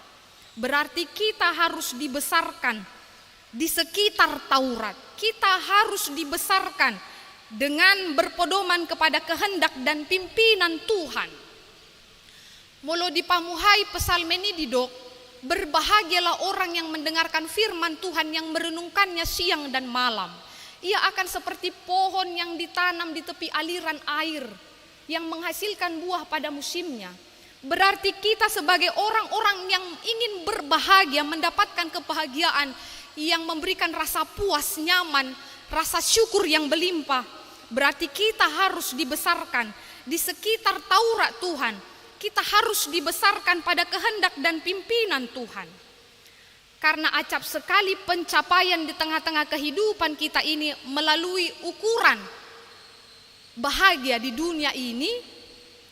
Berarti kita harus dibesarkan di sekitar Taurat. Kita harus dibesarkan dengan berpedoman kepada kehendak dan pimpinan Tuhan. Molo dipamuhai pesalmen ini didok, berbahagialah orang yang mendengarkan firman Tuhan, yang merenungkannya siang dan malam. Ia akan seperti pohon yang ditanam di tepi aliran air, yang menghasilkan buah pada musimnya. Berarti kita sebagai orang-orang yang ingin berbahagia, mendapatkan kebahagiaan yang memberikan rasa puas, nyaman, rasa syukur yang berlimpah. Berarti kita harus dibesarkan di sekitar Taurat Tuhan. Kita harus dibesarkan pada kehendak dan pimpinan Tuhan. Karena acap sekali pencapaian di tengah-tengah kehidupan kita ini melalui ukuran bahagia di dunia ini,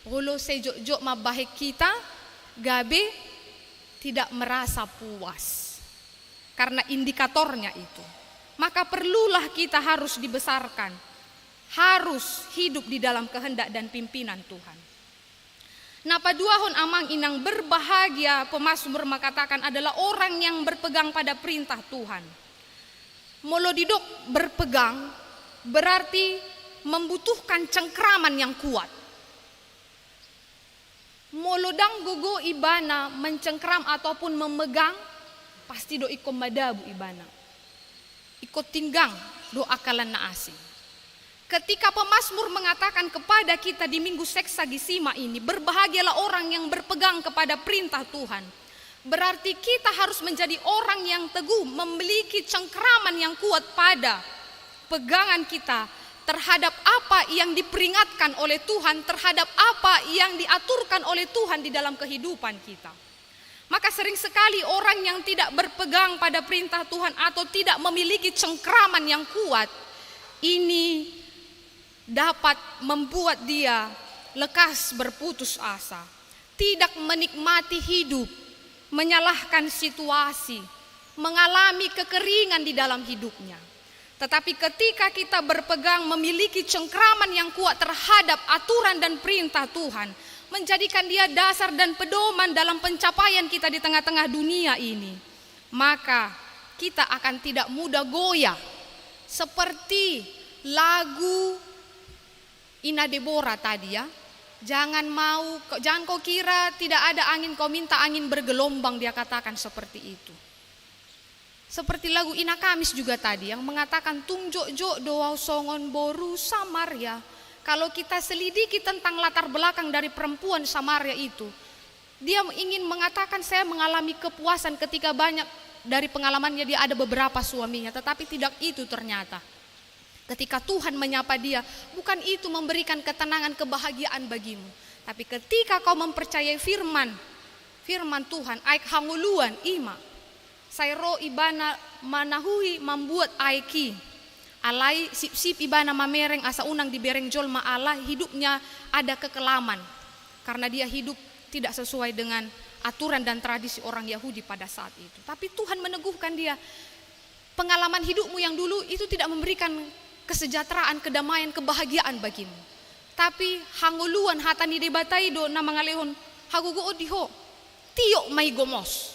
walau sejok-jok mabahik kita, gabe tidak merasa puas. Karena indikatornya itu. Maka perlulah kita harus dibesarkan. Harus hidup di dalam kehendak dan pimpinan Tuhan. Nah paduahon amang inang berbahagia, pemazmur mengatakan adalah orang yang berpegang pada perintah Tuhan. Molo didok berpegang berarti membutuhkan cengkraman yang kuat. Molodang gogo ibana mencengkram ataupun memegang, pasti do iko madabu ibana. Iko tinggang do akalan na asing. Ketika pemazmur mengatakan kepada kita di minggu seksagisima ini, berbahagialah orang yang berpegang kepada perintah Tuhan. Berarti kita harus menjadi orang yang teguh, memiliki cengkraman yang kuat pada pegangan kita terhadap apa yang diperingatkan oleh Tuhan, terhadap apa yang diaturkan oleh Tuhan di dalam kehidupan kita. Maka sering sekali orang yang tidak berpegang pada perintah Tuhan atau tidak memiliki cengkraman yang kuat, ini dapat membuat dia lekas berputus asa, tidak menikmati hidup, menyalahkan situasi, mengalami kekeringan di dalam hidupnya. Tetapi ketika kita berpegang memiliki cengkraman yang kuat terhadap aturan dan perintah Tuhan, menjadikan dia dasar dan pedoman dalam pencapaian kita di tengah-tengah dunia ini, maka kita akan tidak mudah goyah. Seperti lagu Ina Deborah tadi ya, jangan kau kira tidak ada angin, kau minta angin bergelombang, dia katakan seperti itu. Seperti lagu Ina Kamis juga tadi yang mengatakan tungjok-jok doa songon boru Samaria. Kalau kita selidiki tentang latar belakang dari perempuan Samaria itu, dia ingin mengatakan saya mengalami kepuasan ketika banyak dari pengalamannya dia ada beberapa suaminya, tetapi tidak itu ternyata. Ketika Tuhan menyapa dia, bukan itu memberikan ketenangan, kebahagiaan bagimu. Tapi ketika kau mempercayai firman Tuhan, aik hanguluan ima. Sairo ibana manahui membuat aiki. Alai sip-sip ibana mamereng asa unang di bereng jolma Allah, hidupnya ada kekelaman. Karena dia hidup tidak sesuai dengan aturan dan tradisi orang Yahudi pada saat itu. Tapi Tuhan meneguhkan dia, pengalaman hidupmu yang dulu itu tidak memberikan kesejahteraan, kedamaian, kebahagiaan bagimu. Tapi hanguluan hatani debataido na mangalehon hagugo odiho tiok mai gomos.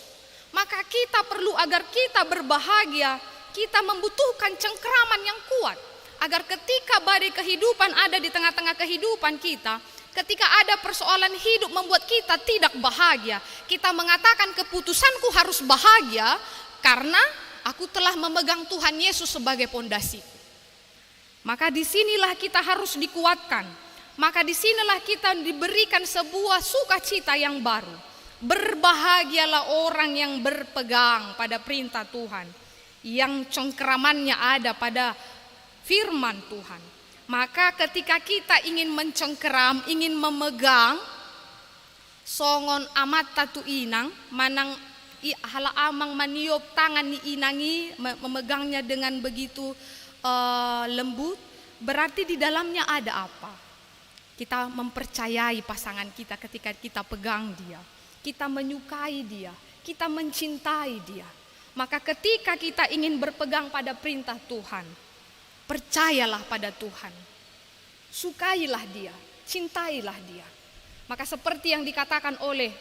Maka kita perlu agar kita berbahagia, kita membutuhkan cengkraman yang kuat. Agar ketika badai kehidupan ada di tengah-tengah kehidupan kita, ketika ada persoalan hidup membuat kita tidak bahagia, kita mengatakan keputusanku harus bahagia karena aku telah memegang Tuhan Yesus sebagai pondasiku. Maka disinilah kita harus dikuatkan. Maka disinilah kita diberikan sebuah sukacita yang baru. Berbahagialah orang yang berpegang pada perintah Tuhan, yang cengkramannya ada pada firman Tuhan. Maka ketika kita ingin mencengkeram, ingin memegang, songon amat tatu inang manang hala amang maniop tangan ni inangi memegangnya dengan begitu lembut, berarti di dalamnya ada apa? Kita mempercayai pasangan kita ketika kita pegang dia, kita menyukai dia, kita mencintai dia. Maka ketika kita ingin berpegang pada perintah Tuhan, percayalah pada Tuhan, sukailah dia, cintailah dia. Maka seperti yang dikatakan oleh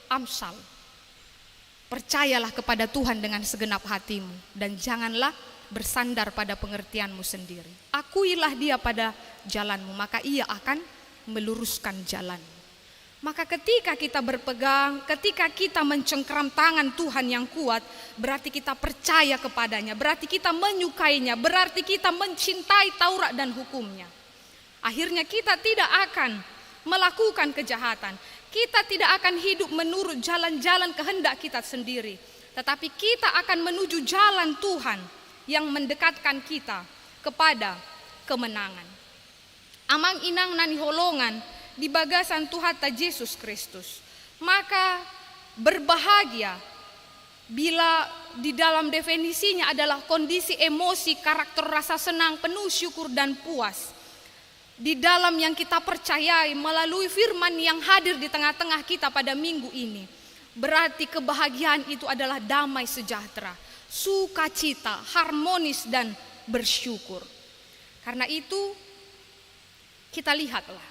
Amsal, percayalah kepada Tuhan dengan segenap hatimu dan janganlah bersandar pada pengertianmu sendiri. Akuilah dia pada jalanmu, maka ia akan meluruskan jalanmu. Maka ketika kita berpegang, ketika kita mencengkeram tangan Tuhan yang kuat, berarti kita percaya kepadanya, berarti kita menyukainya, berarti kita mencintai Taurat dan hukumnya. Akhirnya kita tidak akan melakukan kejahatan. Kita tidak akan hidup menurut jalan-jalan kehendak kita sendiri, tetapi kita akan menuju jalan Tuhan yang mendekatkan kita kepada kemenangan. Amang inang nani holongan di bagasan Tuhan ta Yesus Kristus. Maka berbahagia bila di dalam definisinya adalah kondisi emosi, karakter rasa senang, penuh syukur dan puas. Di dalam yang kita percayai melalui firman yang hadir di tengah-tengah kita pada minggu ini. Berarti kebahagiaan itu adalah damai sejahtera, sukacita, harmonis dan bersyukur. Karena itu kita lihatlah.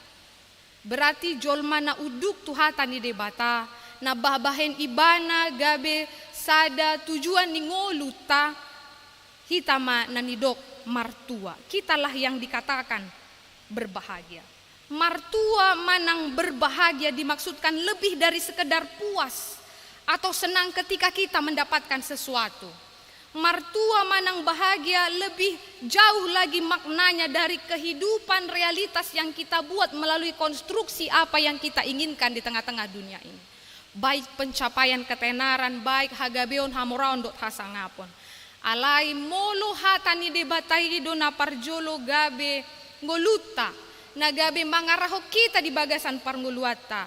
Berarti jolma na uduk tuhatan ni debata, na babahen ibana gabe sada tujuan ni ngoluta, hitama nanidok martua. Kitalah yang dikatakan berbahagia. Martua manang berbahagia dimaksudkan lebih dari sekedar puas atau senang ketika kita mendapatkan sesuatu. Martua manang bahagia lebih jauh lagi maknanya dari kehidupan realitas yang kita buat melalui konstruksi apa yang kita inginkan di tengah-tengah dunia ini. Baik pencapaian ketenaran, baik hagabeon hamoraon dot hasangapon. Alai molo hatani debatai do na parjolo gabe ngoluta nagabe mangaraho kita di bagasan parnguluata,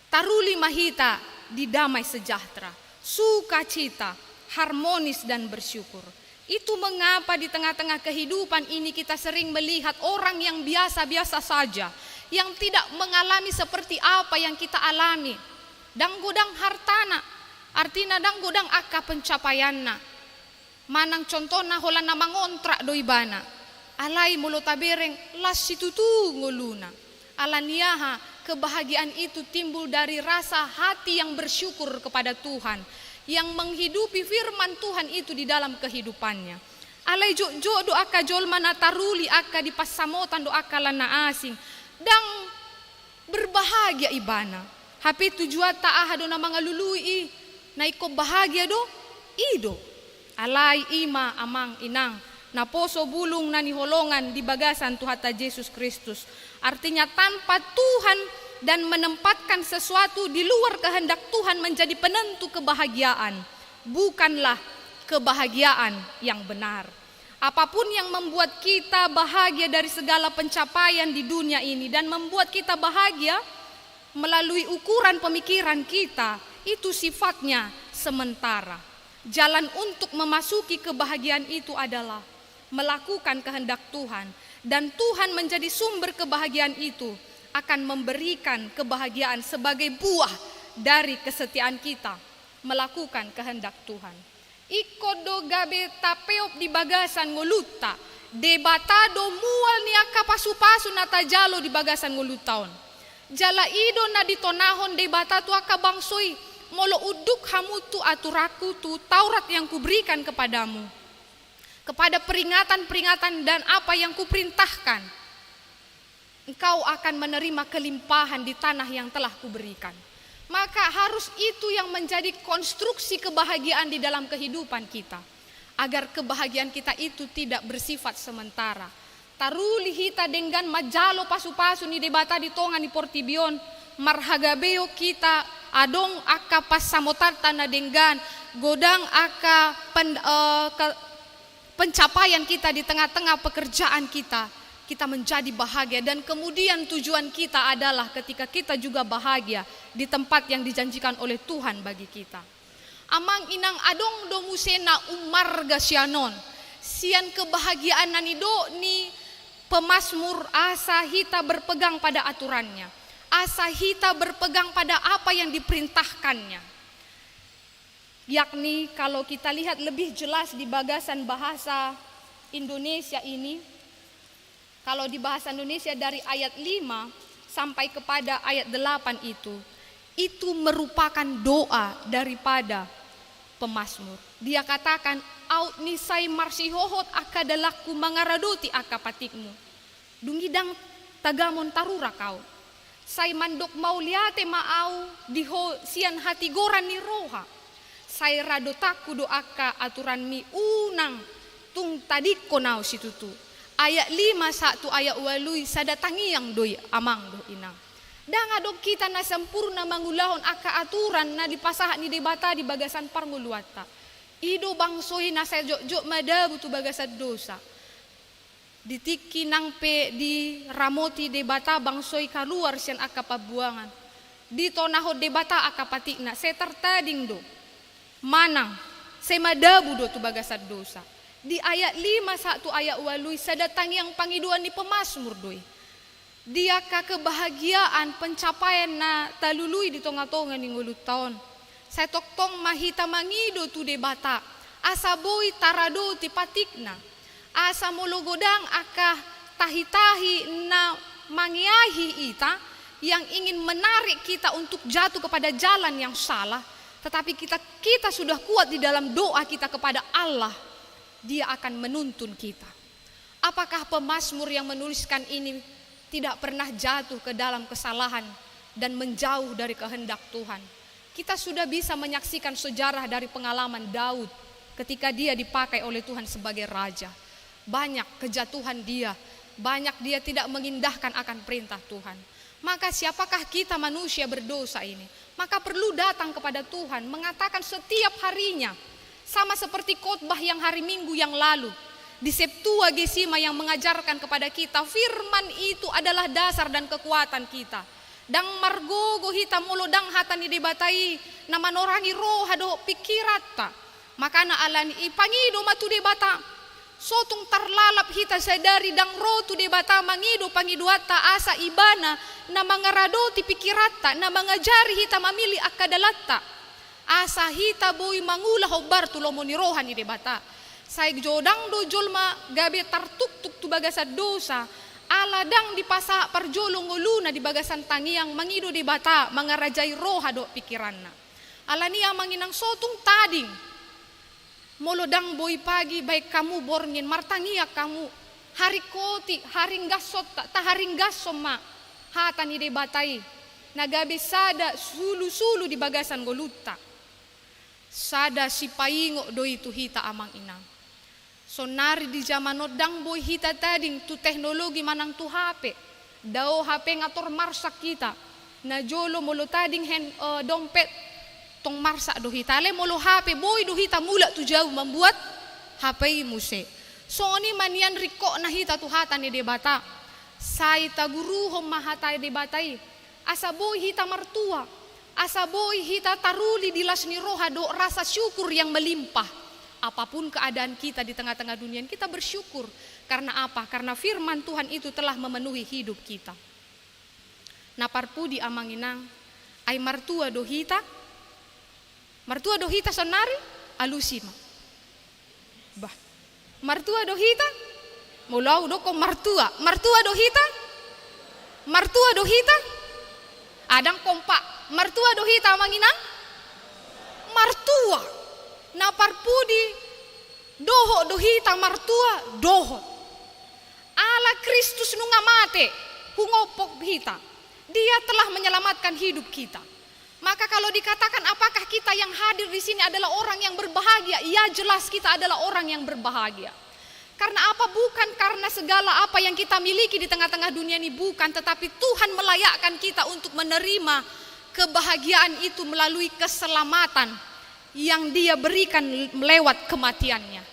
taruli mahita di damai sejahtera, sukacita, harmonis dan bersyukur. Itu mengapa di tengah-tengah kehidupan ini kita sering melihat orang yang biasa-biasa saja, yang tidak mengalami seperti apa yang kita alami. Danggodang hartana, artinya danggodang akka pencapaianna. Manang contohna holana mangontrak doibana. Alai mulo tabereng las situtu ngoluna. Alaniaha kebahagiaan itu timbul dari rasa hati yang bersyukur kepada Tuhan, yang menghidupi firman Tuhan itu di dalam kehidupannya. Alai jo do aka jolma nataruli aka di pasamotan do aka lana asing dang berbahagia ibana. Hapi tujuan ta'ah do na mga lului na iko bahagia do ido. Alai ima amang inang na poso bulung na niholongan di bagasan Tuhan Yesus Kristus. Artinya tanpa Tuhan dan menempatkan sesuatu di luar kehendak Tuhan menjadi penentu kebahagiaan, bukanlah kebahagiaan yang benar. Apapun yang membuat kita bahagia dari segala pencapaian di dunia ini dan membuat kita bahagia melalui ukuran pemikiran kita, itu sifatnya sementara. Jalan untuk memasuki kebahagiaan itu adalah melakukan kehendak Tuhan, dan Tuhan menjadi sumber kebahagiaan itu akan memberikan kebahagiaan sebagai buah dari kesetiaan kita melakukan kehendak Tuhan. Ikodo gabe tapeop di bagasan ngoluta, debatado mual ni aka pasu-pasu natajalo di bagasan ngolutaon. Jala ido na ditonahon debata tu aka bangsoi, molo uduk hamutu aturaku tu Taurat yang kuberikan kepadamu, kepada peringatan-peringatan dan apa yang kuperintahkan, engkau akan menerima kelimpahan di tanah yang telah kuberikan. Maka harus itu yang menjadi konstruksi kebahagiaan di dalam kehidupan kita, agar kebahagiaan kita itu tidak bersifat sementara. Taruli hita dengan majalo pasu-pasu ni debata di tongan di portibion, marhagabeo kita adong aka pasamotata na dengan godang aka pencapaian kita di tengah-tengah pekerjaan kita menjadi bahagia, dan kemudian tujuan kita adalah ketika kita juga bahagia, di tempat yang dijanjikan oleh Tuhan bagi kita. Amang inang adong do musena umarga sianon. Sian kebahagiaan nanido ni pemazmur asa hita berpegang pada aturannya. Asa hita berpegang pada apa yang diperintahkannya. Yakni kalau kita lihat lebih jelas di bagasan bahasa Indonesia ini, kalau di bahasa Indonesia dari ayat 5 sampai kepada ayat 8 itu merupakan doa daripada pemazmur. Dia katakan, "Aut nisai marsihohot akadalaku mangaradoti akapatikmu. Dungidang tagamon tarura kau. Sai mandok mauliate maau diho sian hati goran ni roha. Sai radotaku doaka aturan mi unang tung tadiko nau situtu." Ayat 5 satu ayat walui sadatangi yang doi amang do inang. Dan adok kita na sempurna mangulahon aka aturan na dipasahan ni debata di bagasan parnguluata. Ido bangsoi na sajok-jok madabu tu bagasan dosa. Ditiki nang pe di ramoti debata bangsoi kaluar sian aka pabuangan. Di tonaho debata aka patikna setertading do. Manang semadabu do tu bagasan dosa. Di ayat 5 satu ayat walui sadatang yang pangiduan ni pemazmur doi. Dia ka kebahagiaan pencapaian na talului di tonga-tonga ni ngulut tahun. Saya toktong mahita mangido tu debata. Asa boy tarado ti patikna. Asa mologodang aka tahi-tahi na mangiahi ita yang ingin menarik kita untuk jatuh kepada jalan yang salah. Tetapi kita sudah kuat di dalam doa kita kepada Allah. Dia akan menuntun kita. Apakah pemazmur yang menuliskan ini tidak pernah jatuh ke dalam kesalahan dan menjauh dari kehendak Tuhan? Kita sudah bisa menyaksikan sejarah dari pengalaman Daud ketika dia dipakai oleh Tuhan sebagai raja. Banyak kejatuhan dia, banyak dia tidak mengindahkan akan perintah Tuhan. Maka siapakah kita manusia berdosa ini? Maka perlu datang kepada Tuhan, mengatakan setiap harinya, sama seperti khotbah yang hari Minggu yang lalu di Septuagesima yang mengajarkan kepada kita firman itu adalah dasar dan kekuatan kita. Dang margogo hita mulo dang hatani debatai na manorangi roh hado pikirata. Maka na alani ipangido matu debata. Sotung tarlalap hita sadari dang roh tu debata mangido pangiduata asa ibana na mangaradoti pikirata na mangajari hita mamili akadalatta. Asa hita boy mangulah hobar tulomo ni rohan ni debata. Saig jodang do jolma gabe tartuk-tuk tu bagasan dosa. Aladang dipasa parjolong uluna di bagasan tangiang mangido debata mangarajai roha do pikiranna. Alania manginang sotung tading. Molodang boy pagi baik kamu borngin martangia kamu. Hari koti haring gasot ta haring gasoma hata ni debatai. Nagabe sada sulu-sulu di bagasan goluta. Sada si paingo do itu hita amang inang. Sonari di zaman nodang boy hita tading tu teknologi manang tu HP. Dao HP ngator marsak kita. Na jolo molo tading dompet tong marsak do hita. Ale molo HP boy do hita mula tu jauh membuat HP muse. So ni manian riko na hita tu hata ni debata. Sai taguruhom mahatai debatai. Asa boy hita martua. Asa boy hita taruli dilas ni roha do rasa syukur yang melimpah. Apapun keadaan kita di tengah-tengah dunia kita bersyukur. Karena apa? Karena firman Tuhan itu telah memenuhi hidup kita. Na parpudi amanginang ay martua do hita. Martua do hita sonari alusima. Bah. Martua do hita mulau do ko martua. Martua do hita. Martua do hita. Adang kompak. Martua do hita manginang martua na parpudi doho do hita martua doho ala Kristus nunga mate hungopok hita. Dia telah menyelamatkan hidup kita. Maka kalau dikatakan apakah kita yang hadir di sini adalah orang yang berbahagia? Ya, jelas kita adalah orang yang berbahagia. Karena apa? Bukan karena segala apa yang kita miliki di tengah-tengah dunia ini, bukan, tetapi Tuhan melayakkan kita untuk menerima kebahagiaan itu melalui keselamatan yang Dia berikan lewat kematiannya.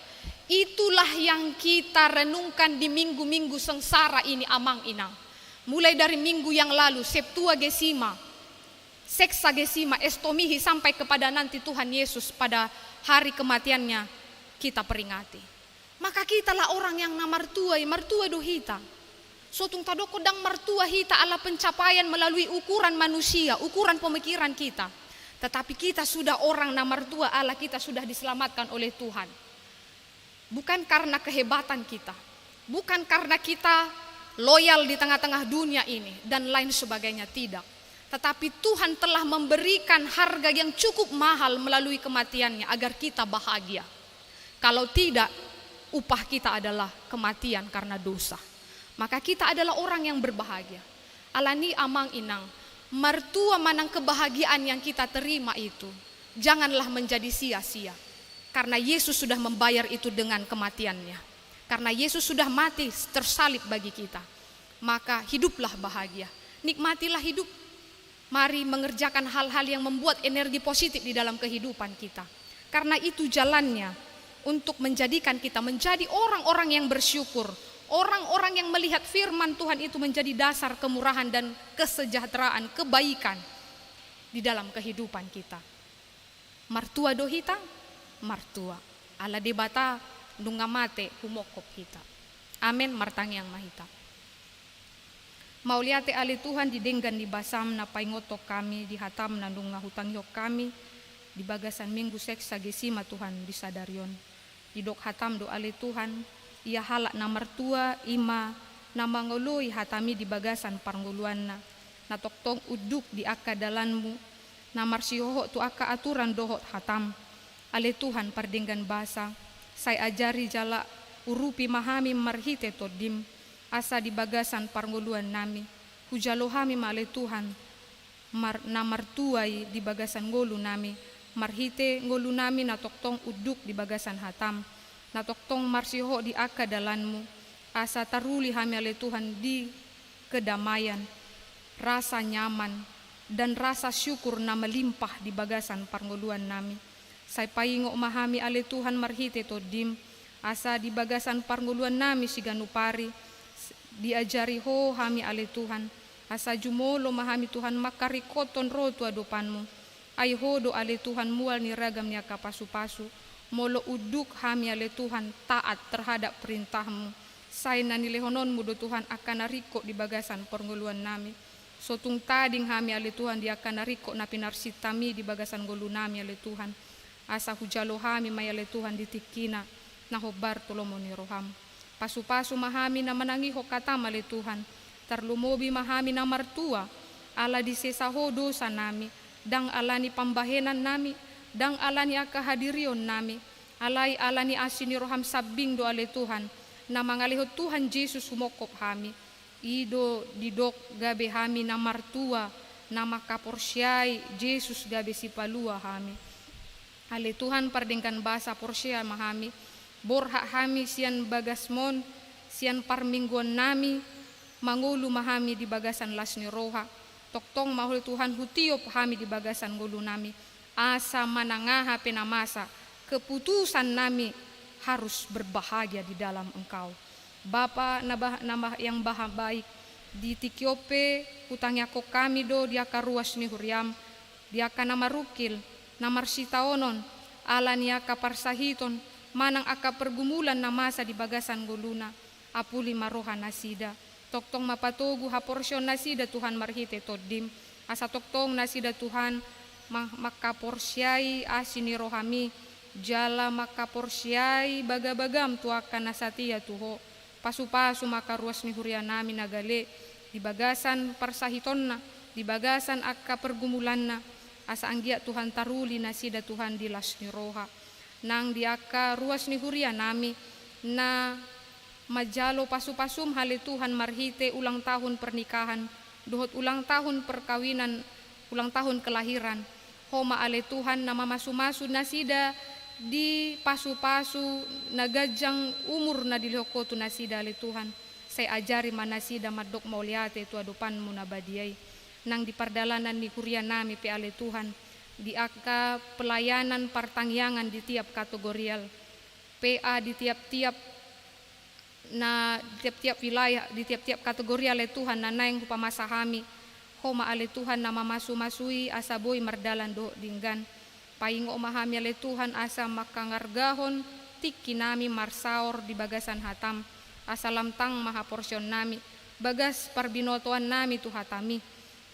Itulah yang kita renungkan di minggu-minggu sengsara ini amang inang. Mulai dari minggu yang lalu Septuagesima seksagesima estomihi sampai kepada nanti Tuhan Yesus pada hari kematiannya kita peringati. Maka kitalah orang yang martua dohita. Sotung tadoko dang martua hita ala pencapaian melalui ukuran manusia, ukuran pemikiran kita. Tetapi kita sudah orang martua Allah, kita sudah diselamatkan oleh Tuhan. Bukan karena kehebatan kita, bukan karena kita loyal di tengah-tengah dunia ini dan lain sebagainya, tidak. Tetapi Tuhan telah memberikan harga yang cukup mahal melalui kematiannya agar kita bahagia. Kalau tidak, upah kita adalah kematian karena dosa. Maka kita adalah orang yang berbahagia. Alani amang inang, mertua manang kebahagiaan yang kita terima itu janganlah menjadi sia-sia. Karena Yesus sudah membayar itu dengan kematiannya. Karena Yesus sudah mati tersalib bagi kita. Maka hiduplah bahagia. Nikmatilah hidup. Mari mengerjakan hal-hal yang membuat energi positif di dalam kehidupan kita. Karena itu jalannya untuk menjadikan kita menjadi orang-orang yang bersyukur. Orang-orang yang melihat firman Tuhan itu menjadi dasar kemurahan dan kesejahteraan, kebaikan di dalam kehidupan kita. Martua dohita, martua. Ala debata dungamate humokop kita. Amin martang yang mahita. Mauliate ali Tuhan didenggan di basam na paingotok kami, di hatam na dunga hutang yok kami, di bagasan minggu seksa gesima Tuhan disadarion. Di dok hatam do ali Tuhan, ia halak na mertua ima na mangului hatami di bagasan parnguluan na toktong uduk di akadalanmu, na marsihoho tu aka aturan dohot hatam. Ale Tuhan pardenggan basa, saya ajari jala urupi mahami marhite todim, asa di bagasan parnguluan nami, hujalohami male Tuhan, na martuai di bagasan ngolu nami, marhite ngolu nami na toktong uduk di bagasan hatam, na toktong marsiho di akadalanmu, asa taruli hami ale Tuhan di kedamaian, rasa nyaman, dan rasa syukur na melimpah di bagasan parnguluan nami. Say paingo mahami ale Tuhan marhite todim, asa di bagasan parnguluan nami siganupari, diajari ho hami ale Tuhan, asa jumolo mahami Tuhan makarikoton rotu adopanmu, ay ho do ale Tuhan mual ni ragam ni kapasu-pasu, molo uduk hami ale Tuhan taat terhadap perintahmu, say nanilehononmu do Tuhan akan nariko di bagasan parnguluan nami, sotung tading hami ale Tuhan di akan nariko na pinarsitami di bagasan golu nami ale Tuhan, asa hujalo hami mayale Tuhan ditikina na hobar tulomo ni roham. Pasu-pasu mahami na manangiho katama le Tuhan, tarlumobi mahami na martua, ala di sesaho dosa nami, dang alani pambahenan nami, dang alani akahadirion nami, alai alani asini roham sabing do ale Tuhan, na mangaliho Tuhan Yesus humokop hami, ido didok gabe hami na martua, na makaporsyai Yesus gabe sipalua hami. Ale Tuhan pardengkan basa porsya mahami, borhak hami sian bagasmon, sian parmingguan nami, mangulu mahami di bagasan lasni roha, toktong mahul Tuhan hutiop hami di bagasan gulu nami, asa manangaha penamasa, keputusan nami harus berbahagia di dalam Engkau. Bapa nambah yang baik, di tikiope hutangnya ko kami do dia karuas ni huriam, dia kana marukil, namarsitaonon, alan ya kaparsahiton, manang aka pergumulan na masa di bagasan guluna, apuli maroha nasida, toktong mapatugu haporsyon nasida Tuhan marhite todim, asa toktong nasida Tuhan makaporsyai asini rohami, jala makaporsyai bagabagam tuakan nasatia tuho, pasu-pasu makaruas ni hurian nami nagale, di bagasan parsahiton na, di bagasan aka pergumulan na, asa anggia Tuhan taruli nasida Tuhan di lasni roha, nang diaka ruas ni huria nami na majalo pasu-pasum hale Tuhan marhite ulang tahun pernikahan, dohot ulang tahun perkawinan, ulang tahun kelahiran, homa ale Tuhan nama masu-masu nasida di pasu-pasu nagajang umur na dilihoko tu nasida ale Tuhan, saya ajari manasida madok mauliate tu adupanmu nabadiai, nang di pardalanan ni kuria nami pe ale Tuhan, di aka pelayanan partangyangan di tiap kategorial, PA di tiap-tiap wilayah, di tiap-tiap kategori ale Tuhan na naeng hupamasahami, Homa ale Tuhan nama masu-masui asa boy mardalan do dinggan. Paingo mahami ale Tuhan asa makangargahon tiki nami marsaor di bagasan hatam. Asa lamtang maha porsyon nami. Bagas parbinotoan nami tu hatami.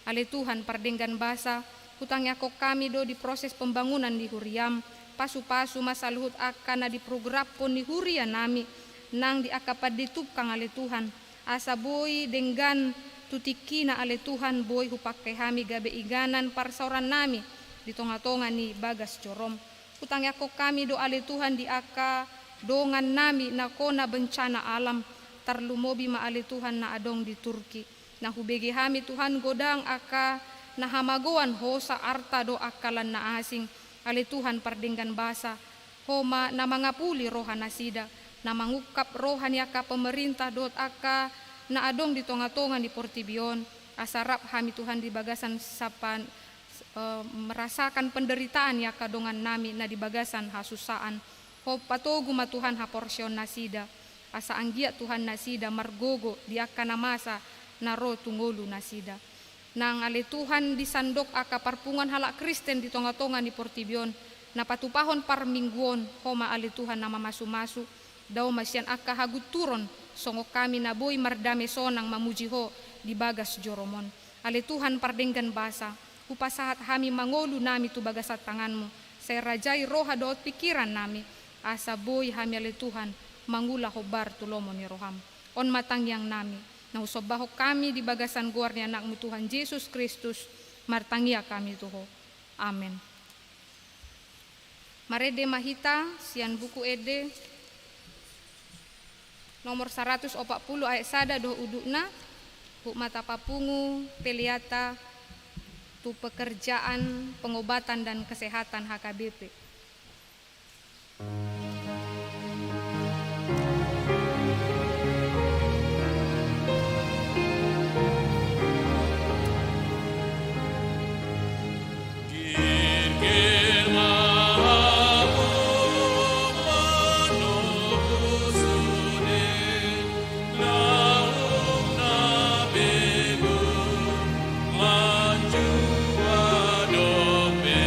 Ale Tuhan pardenggan basa. Hutang yako kami do di proses pembangunan di huriam. Pasu-pasu masaluhut akan di prograpon di hurian nami. Nang di akapad ditupkang ale Tuhan. Asa boy denggan tutikina ale Tuhan boy hupakai hami gabe iganan parsauran nami di tonga-tonga ni bagas corom. Utang yako kami do ale Tuhan di aka dongan nami na kona bencana alam tarlumobi ma ale Tuhan na adong di Turki. Na hubegi hami Tuhan godang aka na hamagoan hosa arta do akalan na asing. Ale Tuhan pardenggan basa homa na mangapuli roha nasida. Na mangukap rohani aka pemerintah dot aka na adong di tonga-tonga di Portibion. Asarap hami Tuhan di bagasan sapan merasakan penderitaan ya kadongan nami na di bagasan hasusaan. Ho patogu ma Tuhan ha porsyon nasida. Asa anggia Tuhan nasida margogo di aka na masa na ro tungolu nasida. Nang ale Tuhan disandok aka parpungan halak Kristen di tonga-tonga di Portibion. Na patupahon par mingguon homa ale Tuhan nama masu-masu. Daw masyan aka hagut turon songo kami na boy mardame sonang mamujiho di bagas joromon. Ale Tuhan pardenggan basa, upasahat hami mangolu nami tu bagasat tanganmu. Saya rajai roha doot pikiran nami, asa boy hami ale Tuhan mangula hobar tulomo ni roham. On matang yang nami, na usobaho kami di bagasan guar ni anakmu Tuhan Yesus Kristus, martangia kami tuho. Amen. Marede mahita, sian buku ede, nomor 140 ayat sada do udukna hu mata papungu peliata tu pekerjaan pengobatan dan kesehatan HKBP. Manjua dobe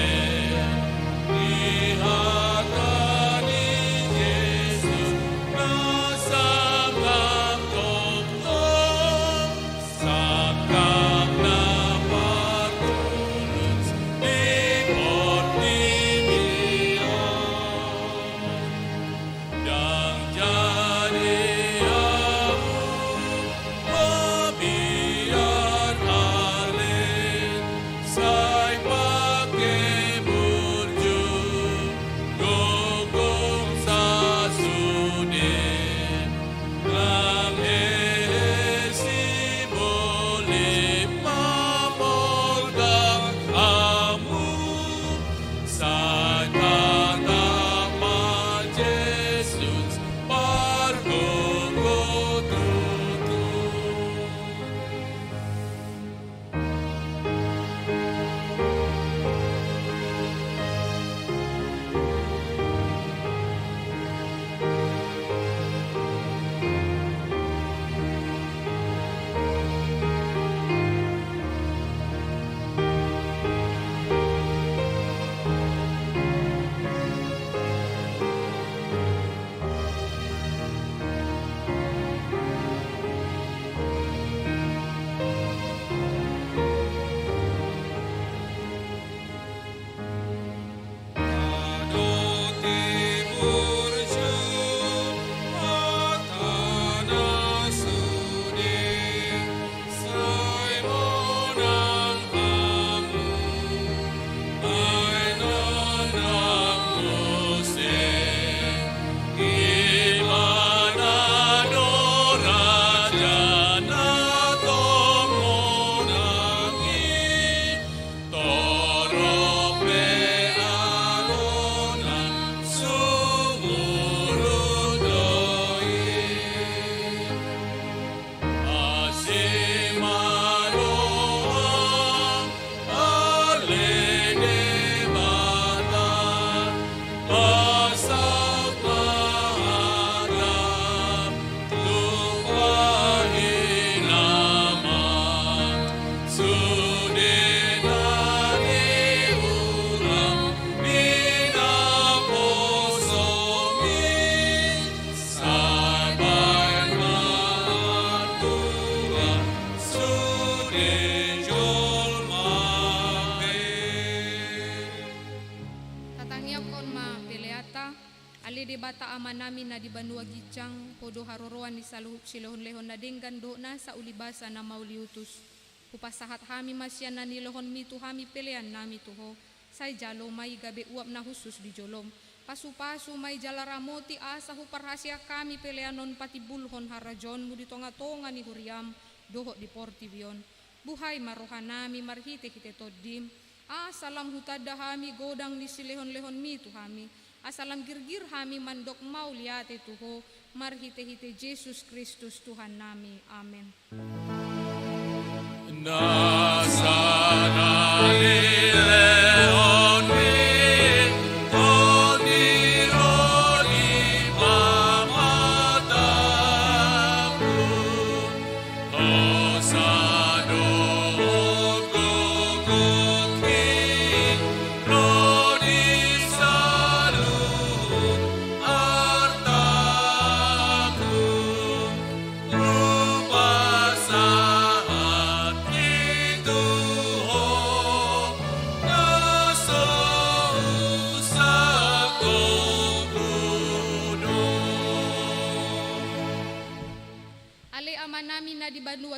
Ali de bata ama namin na di banua gijang, podo haroroan ni silehon-lehon na denggan do na sa ulibasa na mauliutus. Pupasahat hami masyan na nilohon mi tu hami pelean nami tuho. Say jalo may gabi uap na husus di jolom. Pasu-pasu may jalaramoti asa huparhasya kami peleanon pati bulhon harajon mo di tonga-tonga ni huriam doho di portibion. Buhay marohan nami marhite hite todim. Asalam hutada hami godang ni silehon-lehon mi tu hami. Asalam girgir hami mandok mauliate tuho. Marhite-hite Jesus Kristus Tuhan nami. Amen.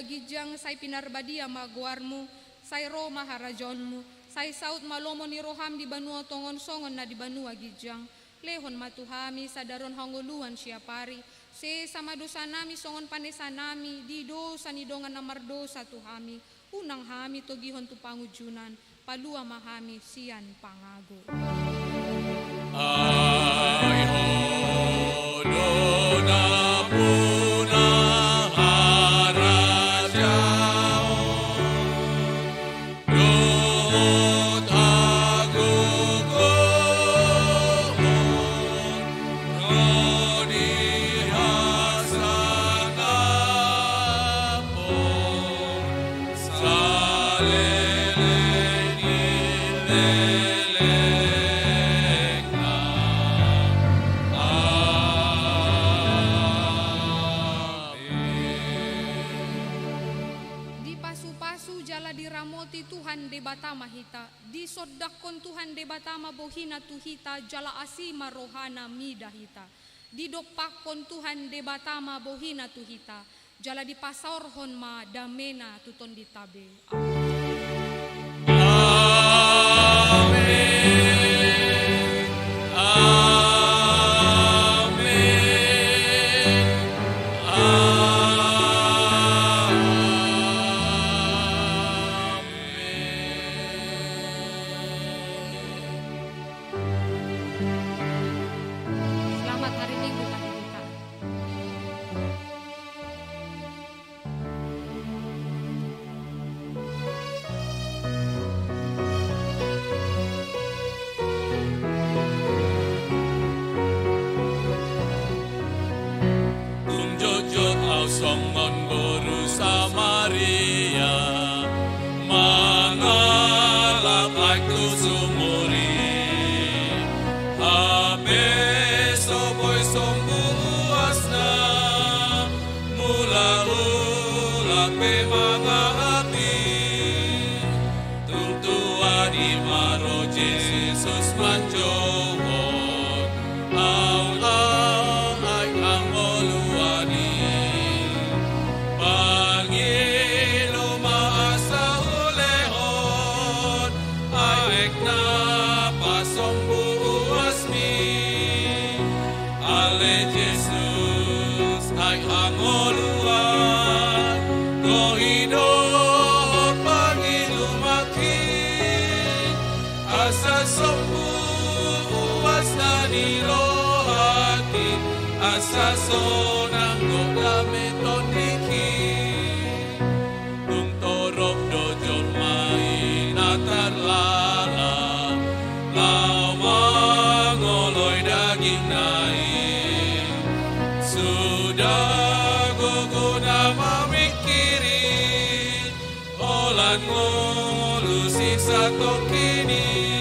Gijang say pinarbadia magwarmu, say Roma harajonmu, say saut malomo ni roham di banua tongon songon na di banua gijang. Lehon matuhami sadaron hanguluan siapari, se sama dosa nami songon panesa nami, di dosa ni dongan namardosa tuhami, unang hami togihon tu pangujunan, palua mahami sian pangago. Ay hodo na puna Batama hita, di sodakon Tuhan de batama bohina tuhita, jala asima rohana midahita. Di dopakon Tuhan de batama bohina tuhita, jala di pasaorhon ma damena tuton ditabe. Songon guru Samaria mangalap aku sumuri habis soboy sombuasna mula-mula pe mangati tutua di maro Jesus manjowon Allah ay ang moluani Asa sonang godame tondiki tung torok dojol mai natar lala lau mangoloi daging naik sudah guguna memikiri olan ngolu sisa tokini